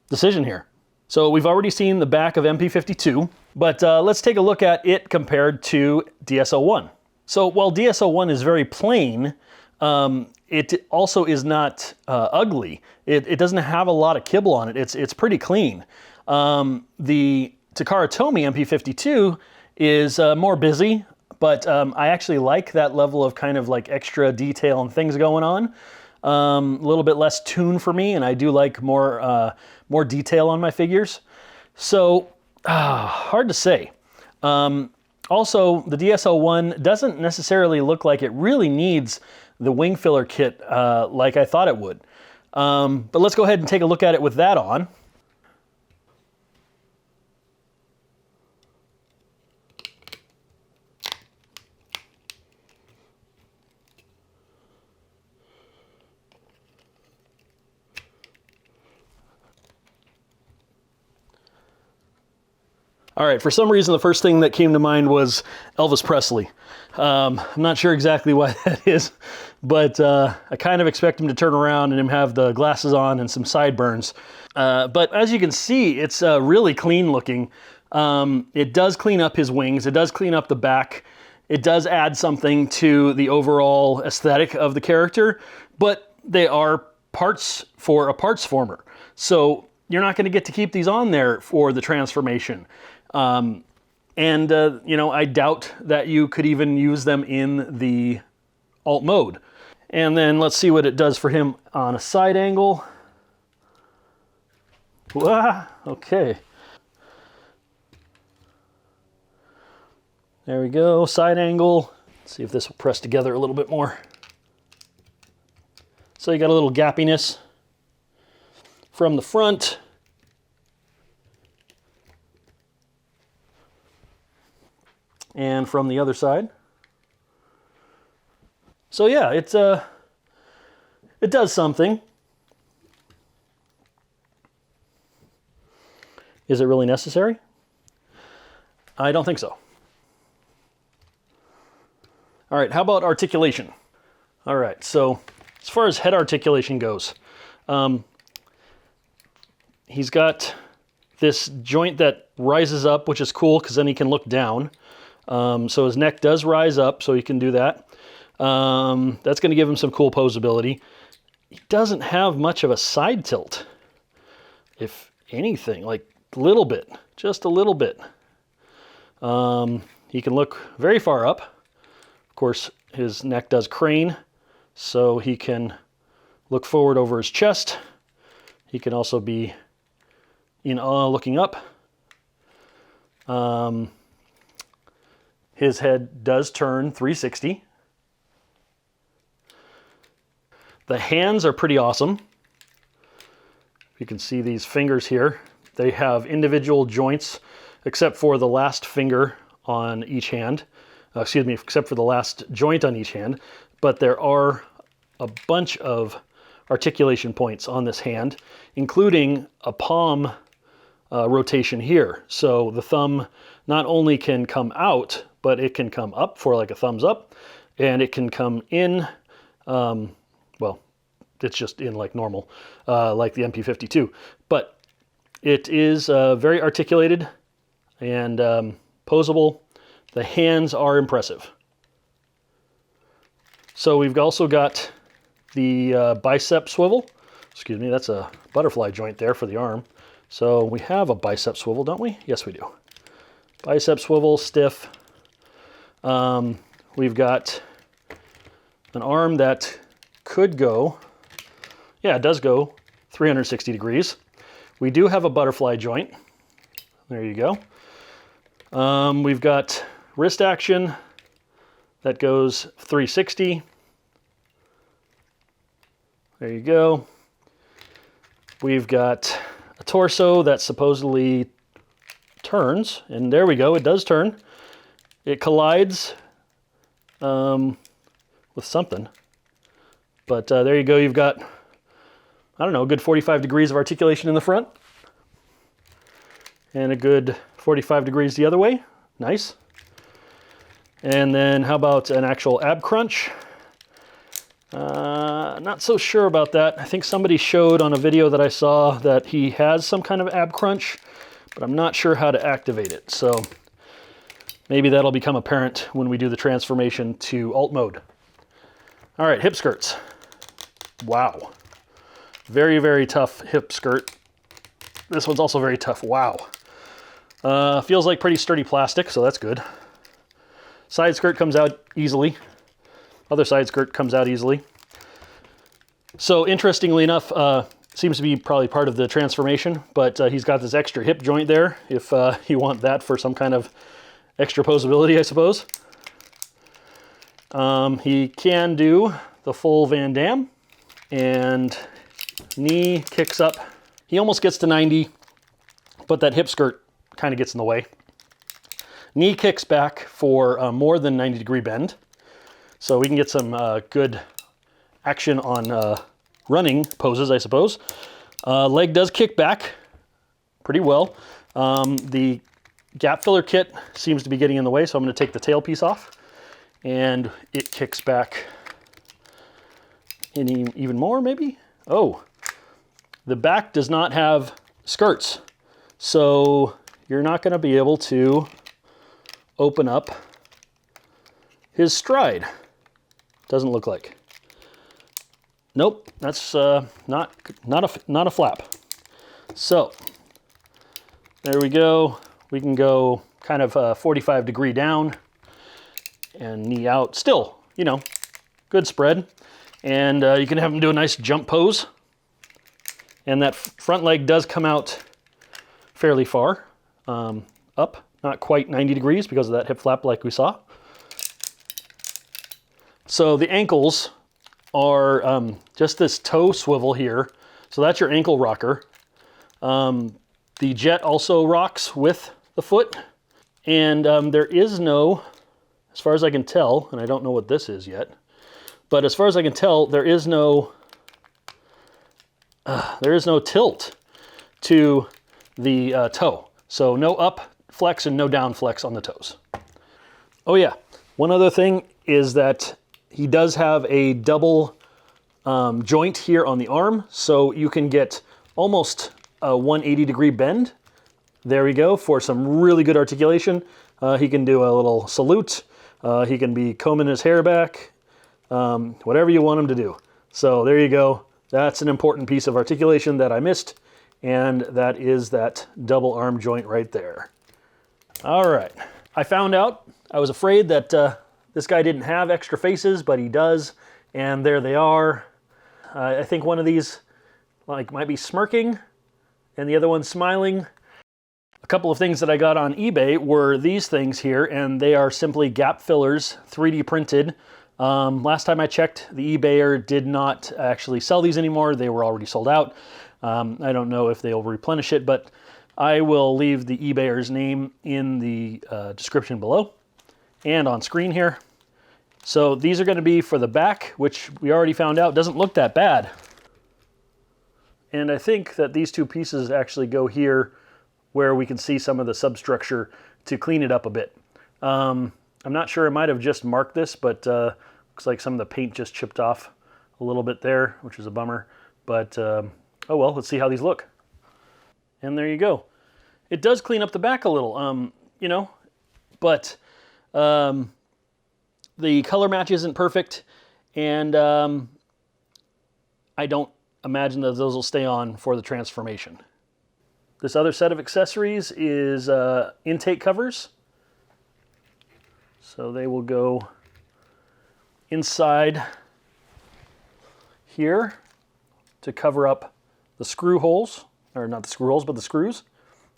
decision here. So we've already seen the back of MP-52, but let's take a look at it compared to DS-01. So while DS-01 is very plain, it also is not ugly. It doesn't have a lot of kibble on it. It's pretty clean. The Takara Tomy MP-52 is more busy, but I actually like that level of kind of like extra detail and things going on. A little bit less tune for me, and I do like more detail on my figures. So, hard to say. Also, the DS-01 doesn't necessarily look like it really needs the wing filler kit like I thought it would. But let's go ahead and take a look at it with that on. All right, for some reason, the first thing that came to mind was Elvis Presley. I'm not sure exactly why that is, but I kind of expect him to turn around and him have the glasses on and some sideburns. But as you can see, it's really clean looking. It does clean up his wings. It does clean up the back. It does add something to the overall aesthetic of the character, but they are parts for a parts former. So you're not going to get to keep these on there for the transformation. You know, I doubt that you could even use them in the alt mode. And then let's see what it does for him on a side angle. Wah, okay. There we go, side angle. Let's see if this will press together a little bit more. So you got a little gappiness from the front. And from the other side. So yeah, it does something. Is it really necessary? I don't think so. All right, how about articulation? All right, so as far as head articulation goes, he's got this joint that rises up, which is cool because then he can look down. So his neck does rise up, so he can do that. That's going to give him some cool posability. He doesn't have much of a side tilt, if anything, like a little bit, just a little bit. He can look very far up. Of course, his neck does crane, so he can look forward over his chest. He can also be in awe looking up. His head does turn 360. The hands are pretty awesome. You can see these fingers here. They have individual joints, except for the last finger on each hand. Excuse me, except for the last joint on each hand. But there are a bunch of articulation points on this hand, including a palm rotation here. So the thumb not only can come out, but it can come up for like a thumbs up, and it can come in, well, it's just in like normal, like the MP-52. But it is very articulated and posable. The hands are impressive. So we've also got the bicep swivel. Excuse me, that's a butterfly joint there for the arm. So we have a bicep swivel, don't we? Yes, we do. Bicep swivel, stiff. We've got an arm that could go, yeah, it does go 360 degrees. We do have a butterfly joint. There you go. We've got wrist action that goes 360. There you go. We've got a torso that supposedly turns, and there we go, it does turn. It collides with something. But there you go, you've got, I don't know, a good 45 degrees of articulation in the front. And a good 45 degrees the other way. Nice. And then how about an actual ab crunch? Not so sure about that. I think somebody showed on a video that I saw that he has some kind of ab crunch, but I'm not sure how to activate it. So maybe that'll become apparent when we do the transformation to alt mode. All right, hip skirts. Wow. Very, very tough hip skirt. This one's also very tough. Wow. Feels like pretty sturdy plastic, so that's good. Side skirt comes out easily. Other side skirt comes out easily. So interestingly enough, seems to be probably part of the transformation, but he's got this extra hip joint there if you want that for some kind of extra posability, I suppose. He can do the full Van Damme, and knee kicks up. He almost gets to 90, but that hip skirt kind of gets in the way. Knee kicks back for more than 90-degree bend. So we can get some good action on running poses, I suppose. Leg does kick back pretty well. The gap filler kit seems to be getting in the way, so I'm going to take the tail piece off. And it kicks back even more, maybe? Oh, the back does not have skirts. So you're not going to be able to open up his stride. Doesn't look like. Nope, that's not a flap. So there we go. We can go kind of 45 degree down and knee out. Still, you know, good spread. And you can have him do a nice jump pose. And that front leg does come out fairly far up, not quite 90 degrees because of that hip flap like we saw. So the ankles are just this toe swivel here. So that's your ankle rocker. The jet also rocks with the foot. And there is no, as far as I can tell, and I don't know what this is yet, but as far as I can tell, there is no tilt to the toe. So no up flex and no down flex on the toes. Oh yeah, one other thing is that he does have a double joint here on the arm, so you can get almost a 180-degree bend. There we go, for some really good articulation. He can do a little salute. He can be combing his hair back, whatever you want him to do. So there you go. That's an important piece of articulation that I missed, and that is that double arm joint right there. All right, I found out, I was afraid that this guy didn't have extra faces, but he does, and there they are. I think one of these might be smirking, and the other one's smiling. A couple of things that I got on eBay were these things here, and they are simply gap fillers, 3D printed. Last time I checked, the eBayer did not actually sell these anymore. They were already sold out. I don't know if they'll replenish it, but I will leave the eBayer's name in the description below and on screen here. So these are going to be for the back, which we already found out doesn't look that bad. And I think that these two pieces actually go here where we can see some of the substructure to clean it up a bit. I'm not sure, I might have just marked this, but looks like some of the paint just chipped off a little bit there, which is a bummer. But oh well, let's see how these look. And there you go. It does clean up the back a little, you know, but the color match isn't perfect, and I don't imagine that those will stay on for the transformation. This other set of accessories is intake covers. So they will go inside here to cover up the screw holes, or not the screw holes, but the screws.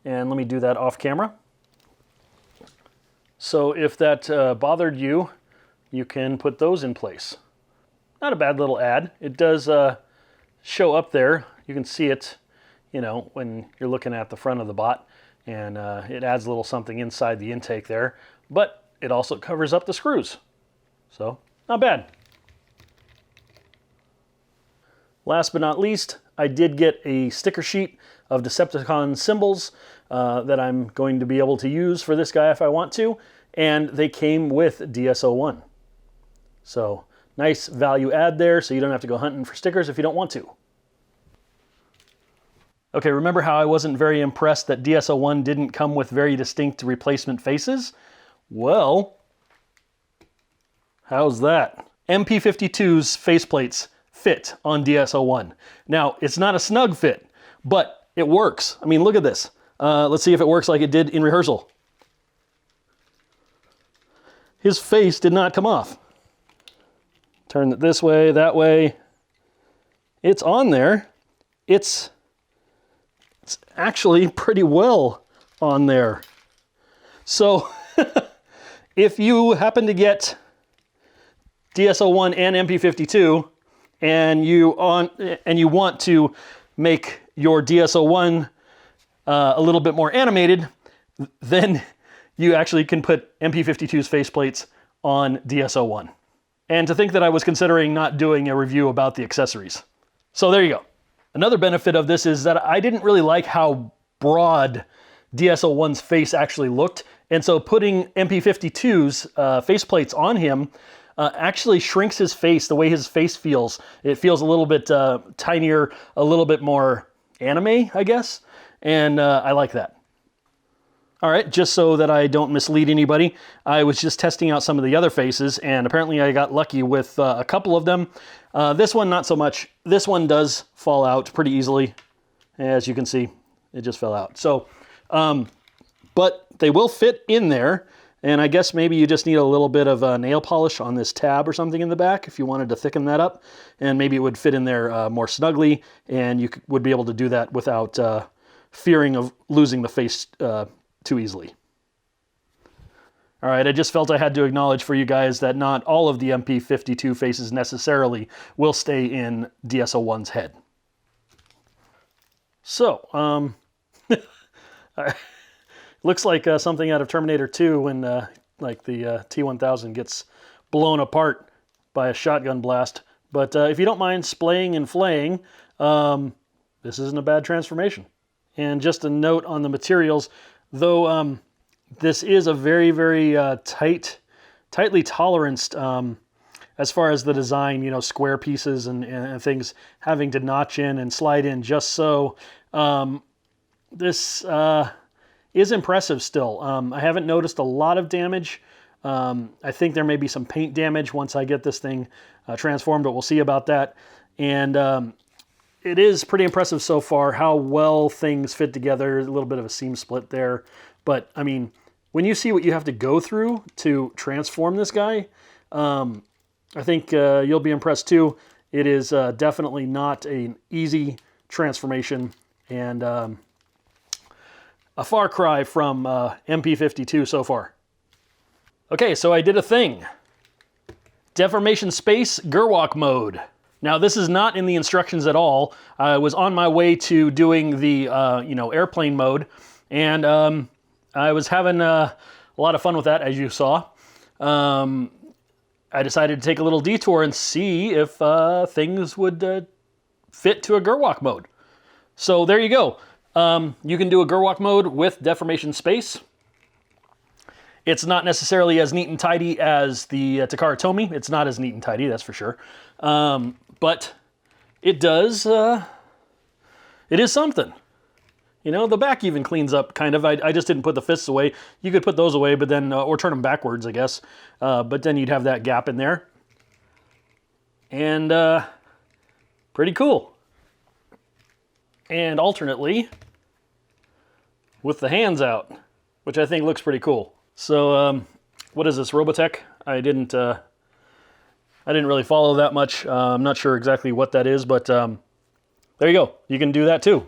And let me do that off camera. So if that bothered you, you can put those in place. Not a bad little add. It does show up there. You can see it, you know, when you're looking at the front of the bot, and it adds a little something inside the intake there, but it also covers up the screws. So, not bad. Last but not least, I did get a sticker sheet of Decepticon symbols that I'm going to be able to use for this guy if I want to, and they came with DS-01. So, nice value add there, so you don't have to go hunting for stickers if you don't want to. Okay, remember how I wasn't very impressed that DS-01 didn't come with very distinct replacement faces? Well, how's that? MP-52's faceplates fit on DS-01. Now, it's not a snug fit, but it works. I mean, look at this. Let's see if it works like it did in rehearsal. His face did not come off. Turn it this way, that way. It's on there. It's actually pretty well on there. So if you happen to get DS-01 and MP-52 and you want to make your DS-01 a little bit more animated, then you actually can put MP-52's faceplates on DS-01. And to think that I was considering not doing a review about the accessories. So there you go. Another benefit of this is that I didn't really like how broad DS-01's face actually looked, and so putting MP-52's faceplates on him actually shrinks his face, the way his face feels. It feels a little bit tinier, a little bit more anime, I guess, and I like that. All right, just so that I don't mislead anybody, I was just testing out some of the other faces, and apparently I got lucky with a couple of them. This one, not so much. This one does fall out pretty easily. As you can see, it just fell out. So, but they will fit in there, and I guess maybe you just need a little bit of nail polish on this tab or something in the back if you wanted to thicken that up, and maybe it would fit in there more snugly, and you would be able to do that without fearing of losing the face too easily. All right, I just felt I had to acknowledge for you guys that not all of the MP-52 faces necessarily will stay in DS-01's head. So, looks like something out of Terminator 2 when like the T-1000 gets blown apart by a shotgun blast. But if you don't mind splaying and flaying, this isn't a bad transformation. And just a note on the materials, though this is a very, very tightly toleranced as far as the design, you know, square pieces and things having to notch in and slide in just so. This is impressive still. I haven't noticed a lot of damage. I think there may be some paint damage once I get this thing transformed, but we'll see about that. And it is pretty impressive so far how well things fit together. A little bit of a seam split there. But, I mean, when you see what you have to go through to transform this guy, I think you'll be impressed too. It is definitely not an easy transformation, and a far cry from MP-52 so far. Okay, so I did a thing. Deformation space Gerwalk mode. Now this is not in the instructions at all. I was on my way to doing the airplane mode, and I was having a lot of fun with that, as you saw. I decided to take a little detour and see if things would fit to a Gerwalk mode. So there you go. You can do a Gerwalk mode with deformation space. It's not necessarily as neat and tidy as the Takara Tomy. It's not as neat and tidy, that's for sure. But it does, it is something. You know, the back even cleans up, kind of. I just didn't put the fists away. You could put those away, but then, or turn them backwards, I guess. But then you'd have that gap in there. And pretty cool. And alternately, with the hands out, which I think looks pretty cool. So what is this, Robotech? I didn't really follow that much. I'm not sure exactly what that is, but there you go. You can do that too.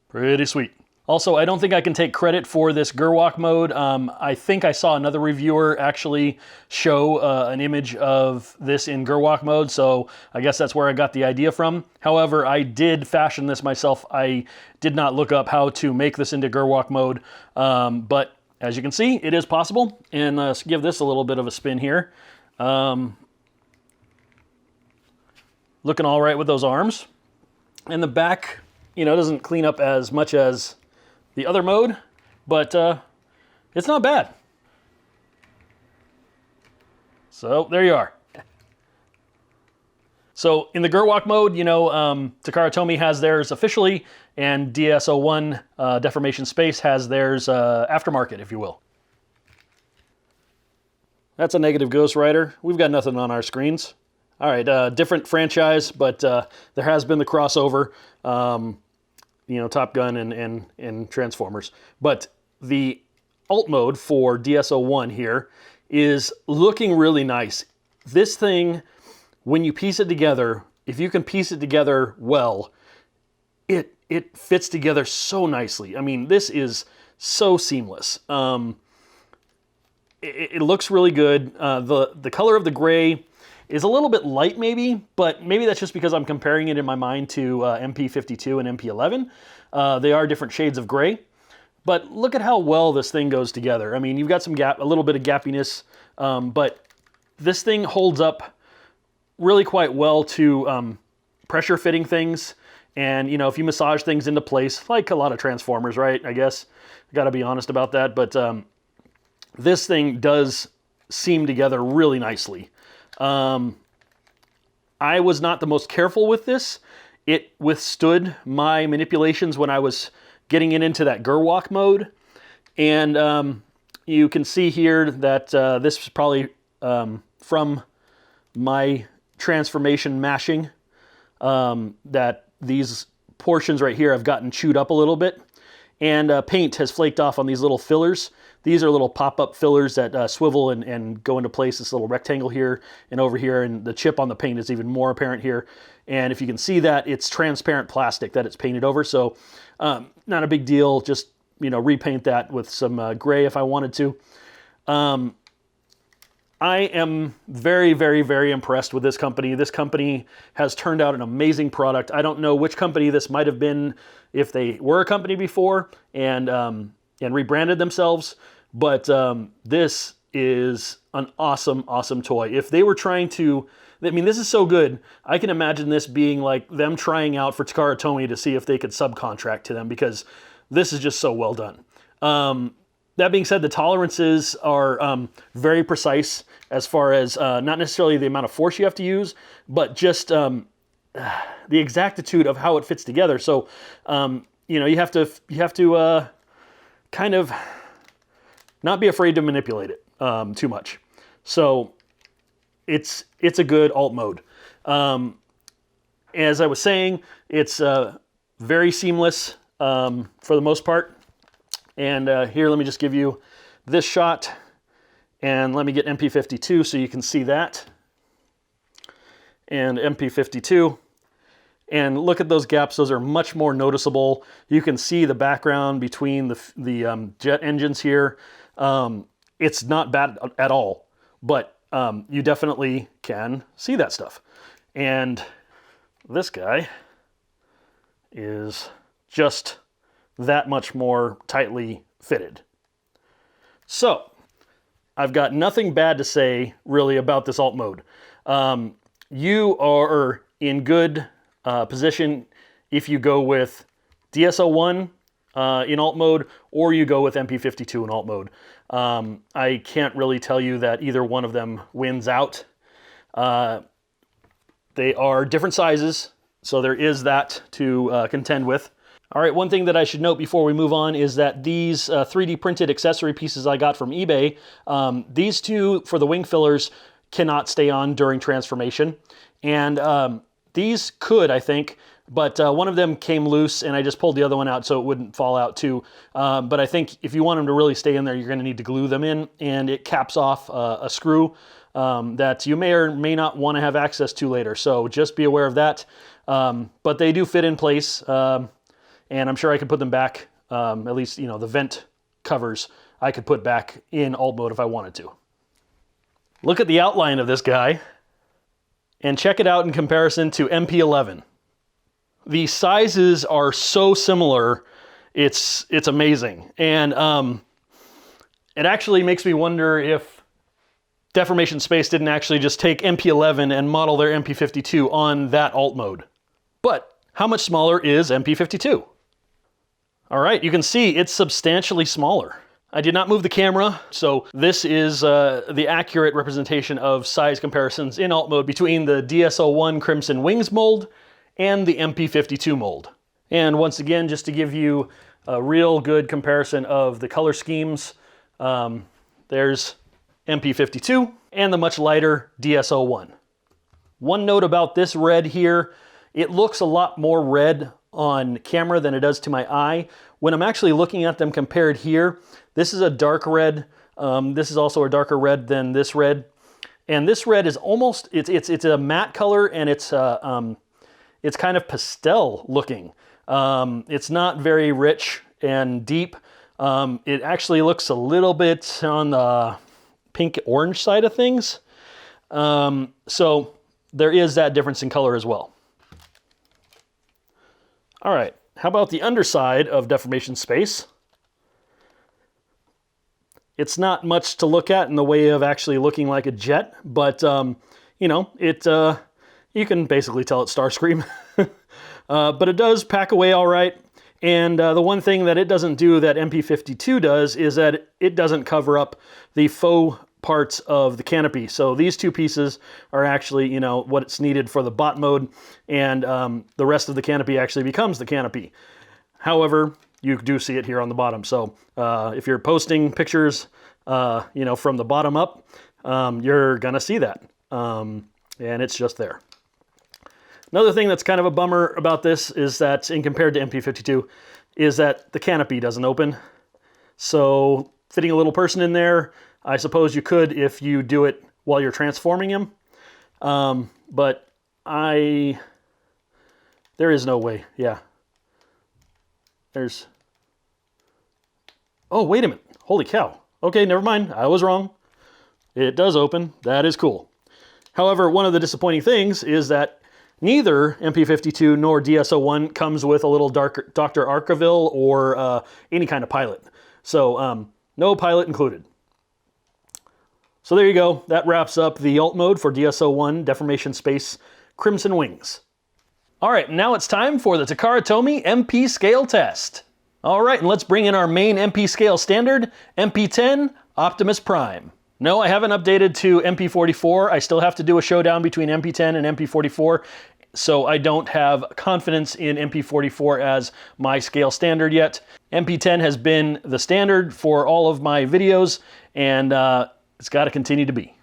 Pretty sweet. Also, I don't think I can take credit for this Gerwalk mode. I think I saw another reviewer actually show an image of this in Gerwalk mode, so I guess that's where I got the idea from. However, I did fashion this myself. I did not look up how to make this into Gerwalk mode, but as you can see, it is possible. And let's give this a little bit of a spin here. Looking all right with those arms. And the back, you know, doesn't clean up as much as the other mode, but it's not bad. So there you are. So in the Gerwalk mode, you know, Takara Tomy has theirs officially, and DS-01 Deformation Space has theirs aftermarket, if you will. That's a negative Ghost Rider. We've got nothing on our screens. All right, different franchise, but there has been the crossover. You know, Top Gun and Transformers. But the alt mode for DS-01 here is looking really nice. This thing, when you piece it together, if you can piece it together well, it fits together so nicely. I mean, this is so seamless. It looks really good. The color of the gray is a little bit light maybe, but maybe that's just because I'm comparing it in my mind to MP-52 and MP-11. They are different shades of gray, but look at how well this thing goes together. I mean, you've got some a little bit of gappiness, but this thing holds up really quite well to pressure fitting things. And, you know, if you massage things into place, like a lot of Transformers, right? I guess, gotta be honest about that, but this thing does seam together really nicely. I was not the most careful with this. It withstood my manipulations when I was getting it into that Gerwalk mode. And you can see here that this is probably from my transformation mashing, that these portions right here have gotten chewed up a little bit. And paint has flaked off on these little fillers. These are little pop-up fillers that swivel and go into place, this little rectangle here and over here, and the chip on the paint is even more apparent here. And if you can see that, it's transparent plastic that it's painted over, so not a big deal. Just, you know, repaint that with some gray if I wanted to. I am very, very, very impressed with this company. This company has turned out an amazing product. I don't know which company this might have been if they were a company before and rebranded themselves, but this is an awesome, awesome toy. If they were trying to, I mean, this is so good, I can imagine this being like them trying out for Takara Tomy to see if they could subcontract to them, because this is just so well done. That being said, the tolerances are very precise as far as not necessarily the amount of force you have to use, but just the exactitude of how it fits together. So, you know, you have to kind of not be afraid to manipulate it too much. So it's a good alt mode. As I was saying, it's very seamless for the most part. And here, let me just give you this shot, and let me get MP-52 so you can see that. And MP-52. And look at those gaps. Those are much more noticeable. You can see the background between the jet engines here. It's not bad at all, but you definitely can see that stuff. And this guy is just that much more tightly fitted. So I've got nothing bad to say really about this alt mode. You are in good position if you go with DS-01 in alt mode, or you go with MP-52 in alt mode. I can't really tell you that either one of them wins out. They are different sizes, so there is that to contend with. All right, one thing that I should note before we move on is that these 3D printed accessory pieces I got from eBay, these two for the wing fillers cannot stay on during transformation. And These could, I think, but one of them came loose and I just pulled the other one out so it wouldn't fall out too. But I think if you want them to really stay in there, you're gonna need to glue them in, and it caps off a screw that you may or may not wanna have access to later. So just be aware of that. But they do fit in place, and I'm sure I could put them back, at least, you know, the vent covers I could put back in alt mode if I wanted to. Look at the outline of this guy and check it out in comparison to MP11. The sizes are so similar, it's amazing. And it actually makes me wonder if Deformation Space didn't actually just take MP11 and model their MP52 on that alt mode. But how much smaller is MP52? All right, you can see it's substantially smaller. I did not move the camera, so this is the accurate representation of size comparisons in alt mode between the DS-01 Crimson Wings mold and the MP52 mold. And once again, just to give you a real good comparison of the color schemes, there's MP52 and the much lighter DS-01. One note about this red here, it looks a lot more red on camera than it does to my eye. When I'm actually looking at them compared here, this is a dark red. This is also a darker red than this red. And this red is almost, it's a matte color, and it's kind of pastel looking. It's not very rich and deep. It actually looks a little bit on the pink orange side of things. So there is that difference in color as well. All right, how about the underside of Deformation Space? It's not much to look at in the way of actually looking like a jet, but you know, you can basically tell it's Starscream. But it does pack away all right. And the one thing that it doesn't do that MP52 does is that it doesn't cover up the faux parts of the canopy. So these two pieces are actually, you know, what's needed for the bot mode, and the rest of the canopy actually becomes the canopy. However, you do see it here on the bottom. So if you're posting pictures, you know, from the bottom up, you're gonna see that, and it's just there. Another thing that's kind of a bummer about this is that, in compared to MP52, is that the canopy doesn't open. So fitting a little person in there, I suppose you could if you do it while you're transforming him, but there is no way. Yeah. Oh, wait a minute. Holy cow. Okay, never mind. I was wrong. It does open. That is cool. However, one of the disappointing things is that neither MP52 nor DS-01 comes with a little Dr. Archiville or any kind of pilot. So no pilot included. So there you go. That wraps up the alt mode for DS-01 Deformation Space Crimson Wings. All right, now it's time for the Takara Tomy MP scale test. All right, and let's bring in our main MP scale standard, MP10 Optimus Prime. No, I haven't updated to MP44. I still have to do a showdown between MP10 and MP44, so I don't have confidence in MP44 as my scale standard yet. MP10 has been the standard for all of my videos, and it's got to continue to be.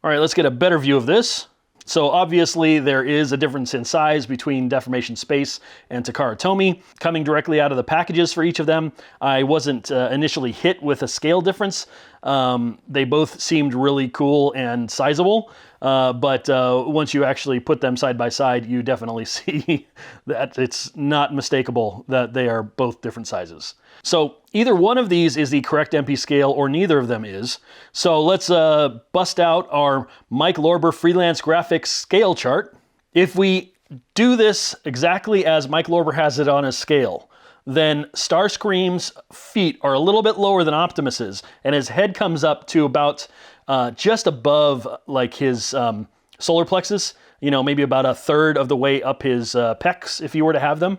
All right, let's get a better view of this. So obviously there is a difference in size between Deformation Space and Takara Tomy. Coming directly out of the packages for each of them, I wasn't initially hit with a scale difference. They both seemed really cool and sizable, but once you actually put them side by side, you definitely see that it's not mistakable that they are both different sizes. So either one of these is the correct MP scale, or neither of them is. So let's bust out our Mike Lorber freelance graphics scale chart. If we do this exactly as Mike Lorber has it on his scale, then Starscream's feet are a little bit lower than Optimus's, and his head comes up to about just above like his solar plexus, you know, maybe about a third of the way up his pecs if you were to have them.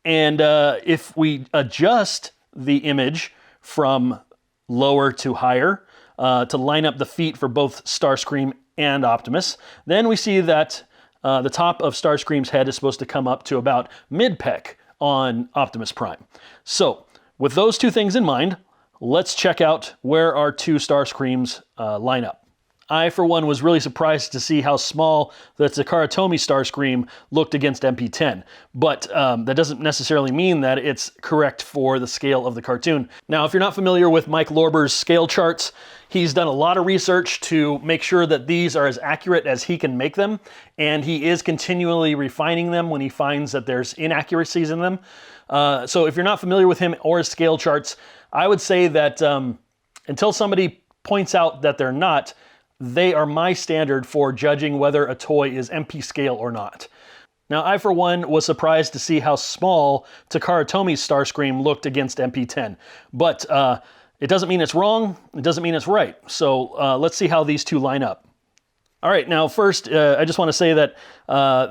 And if we adjust the image from lower to higher to line up the feet for both Starscream and Optimus, then we see that the top of Starscream's head is supposed to come up to about mid-pec on Optimus Prime. So with those two things in mind, let's check out where our two Starscreams line up. I, for one, was really surprised to see how small the Takara Tomy Starscream looked against MP10, but that doesn't necessarily mean that it's correct for the scale of the cartoon. Now, if you're not familiar with Mike Lorber's scale charts, he's done a lot of research to make sure that these are as accurate as he can make them, and he is continually refining them when he finds that there's inaccuracies in them. So if you're not familiar with him or his scale charts, I would say that until somebody points out that they're not, they are my standard for judging whether a toy is MP scale or not. Now, I, for one, was surprised to see how small Takara Tomy's Starscream looked against MP10, but it doesn't mean it's wrong, it doesn't mean it's right. So let's see how these two line up. All right, now first, I just want to say that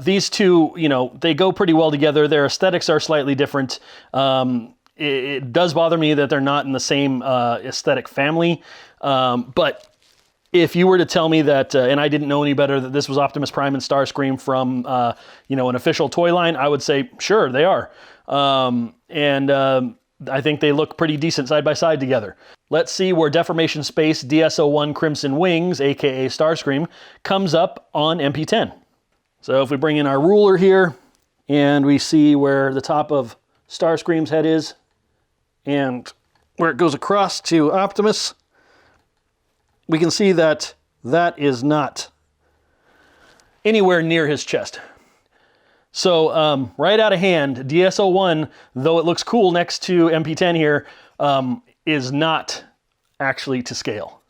these two, they go pretty well together. Their aesthetics are slightly different. It does bother me that they're not in the same aesthetic family, but if you were to tell me that, and I didn't know any better, that this was Optimus Prime and Starscream from, an official toy line, I would say, sure, they are. I think they look pretty decent side by side together. Let's see where Deformation Space DS-01 Crimson Wings, aka Starscream, comes up on MP10. So if we bring in our ruler here, and we see where the top of Starscream's head is, and where it goes across to Optimus, we can see that that is not anywhere near his chest. So right out of hand, DS-01, though it looks cool next to MP10 here, is not actually to scale.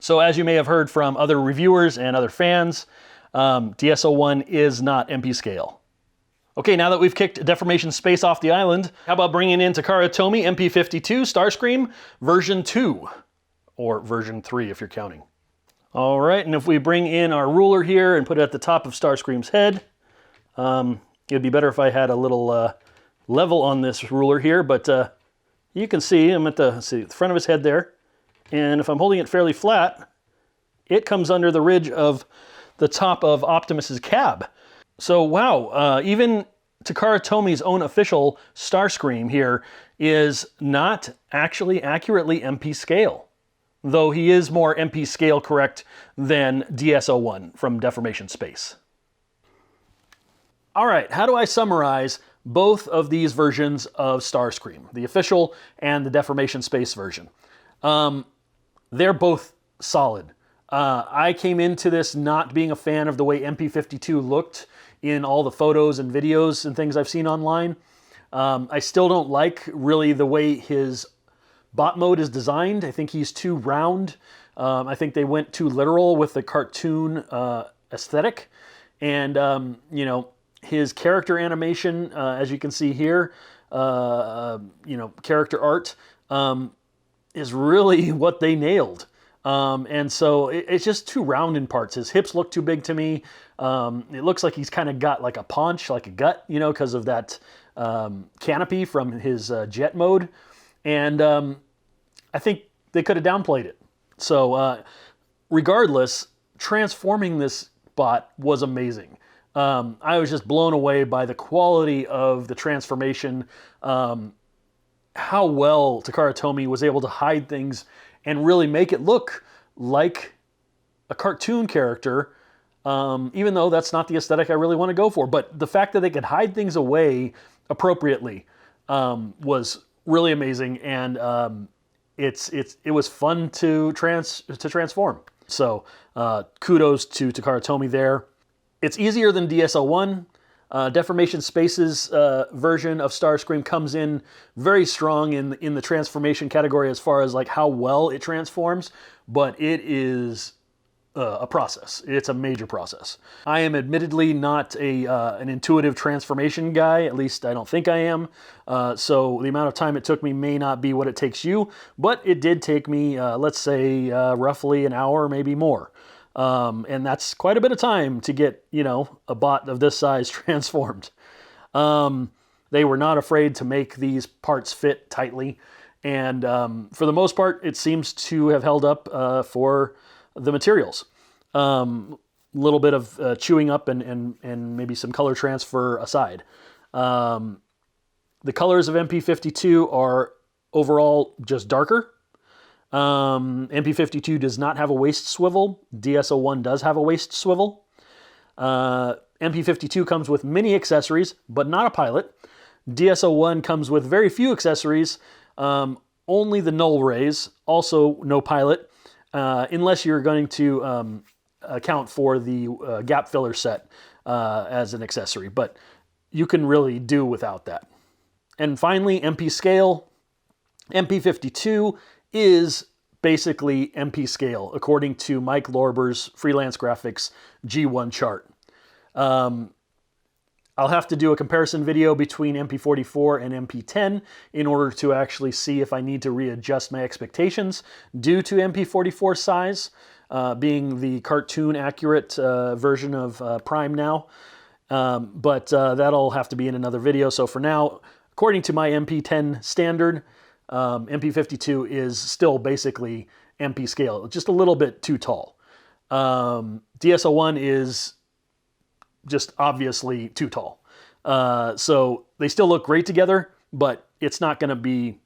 So as you may have heard from other reviewers and other fans, DS-01 is not MP scale. Okay, now that we've kicked Deformation Space off the island, how about bringing in Takara Tomy MP-52 Starscream version 2. Or version 3 if you're counting. All right, and if we bring in our ruler here and put it at the top of Starscream's head, it'd be better if I had a little level on this ruler here, but you can see I'm at the front of his head there, and if I'm holding it fairly flat, it comes under the ridge of the top of Optimus's cab. So wow, even Takara Tomy's own official Starscream here is not actually accurately MP scale, though he is more MP scale correct than DS-01 from Deformation Space. All right, how do I summarize both of these versions of Starscream, the official and the Deformation Space version? They're both solid. I came into this not being a fan of the way MP-52 looked in all the photos and videos and things I've seen online. I still don't like really the way his bot mode is designed. I think he's too round. I think they went too literal with the cartoon aesthetic. And, his character animation, as you can see here, character art, is really what they nailed. And so it's just too round in parts. His hips look too big to me. It looks like he's kind of got like a paunch, like a gut, because of that canopy from his jet mode. And I think they could have downplayed it. So regardless, transforming this bot was amazing. I was just blown away by the quality of the transformation, how well Takara Tomy was able to hide things and really make it look like a cartoon character, even though that's not the aesthetic I really want to go for. But the fact that they could hide things away appropriately was really amazing, and it was fun to transform. So kudos to Takara Tomy there. It's easier than DS-01. Deformation Space's version of Starscream comes in very strong in the transformation category as far as like how well it transforms, but it is a process. It's a major process. I am admittedly not an intuitive transformation guy, at least I don't think I am, so the amount of time it took me may not be what it takes you, but it did take me, let's say, roughly an hour, maybe more. And that's quite a bit of time to get, a bot of this size transformed. They were not afraid to make these parts fit tightly. And for the most part, it seems to have held up for the materials. Little bit of chewing up and maybe some color transfer aside. The colors of MP-52 are overall just darker. MP-52 does not have a waist swivel. DS-01 does have a waist swivel. MP-52 comes with many accessories, but not a pilot. DS-01 comes with very few accessories, only the null rays, also no pilot, unless you're going to account for the gap filler set as an accessory, but you can really do without that. And finally, MP scale. MP-52 is basically MP scale, according to Mike Lorber's Freelance Graphics G1 chart. I'll have to do a comparison video between MP-44 and MP-10 in order to actually see if I need to readjust my expectations due to MP-44 size, being the cartoon accurate version of Prime now. But that'll have to be in another video. So for now, according to my MP-10 standard, MP-52 is still basically MP scale, just a little bit too tall. DS-01 is just obviously too tall. So they still look great together, but it's not going to be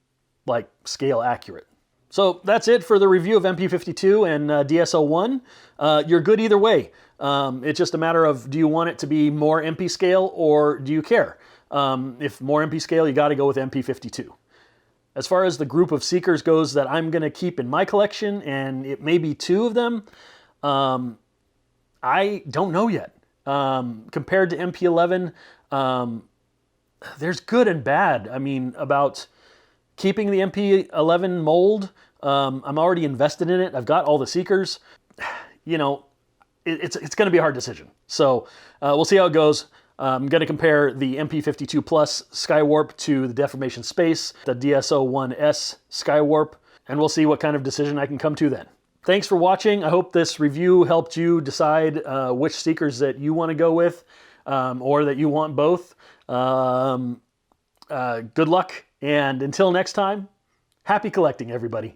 like scale accurate. So that's it for the review of MP-52 and DS-01. You're good either way. It's just a matter of, do you want it to be more MP scale or do you care? If more MP scale, you got to go with MP-52. As far as the group of Seekers goes that I'm going to keep in my collection, and it may be 2 of them, I don't know yet. Compared to MP-11, there's good and bad. I mean, about keeping the MP-11 mold, I'm already invested in it. I've got all the Seekers. You know, it's going to be a hard decision. So we'll see how it goes. I'm going to compare the MP-52 Plus Skywarp to the Deformation Space, the DS-01S Skywarp, and we'll see what kind of decision I can come to then. Thanks for watching. I hope this review helped you decide which Seekers that you want to go with, or that you want both. Good luck, and until next time, happy collecting, everybody.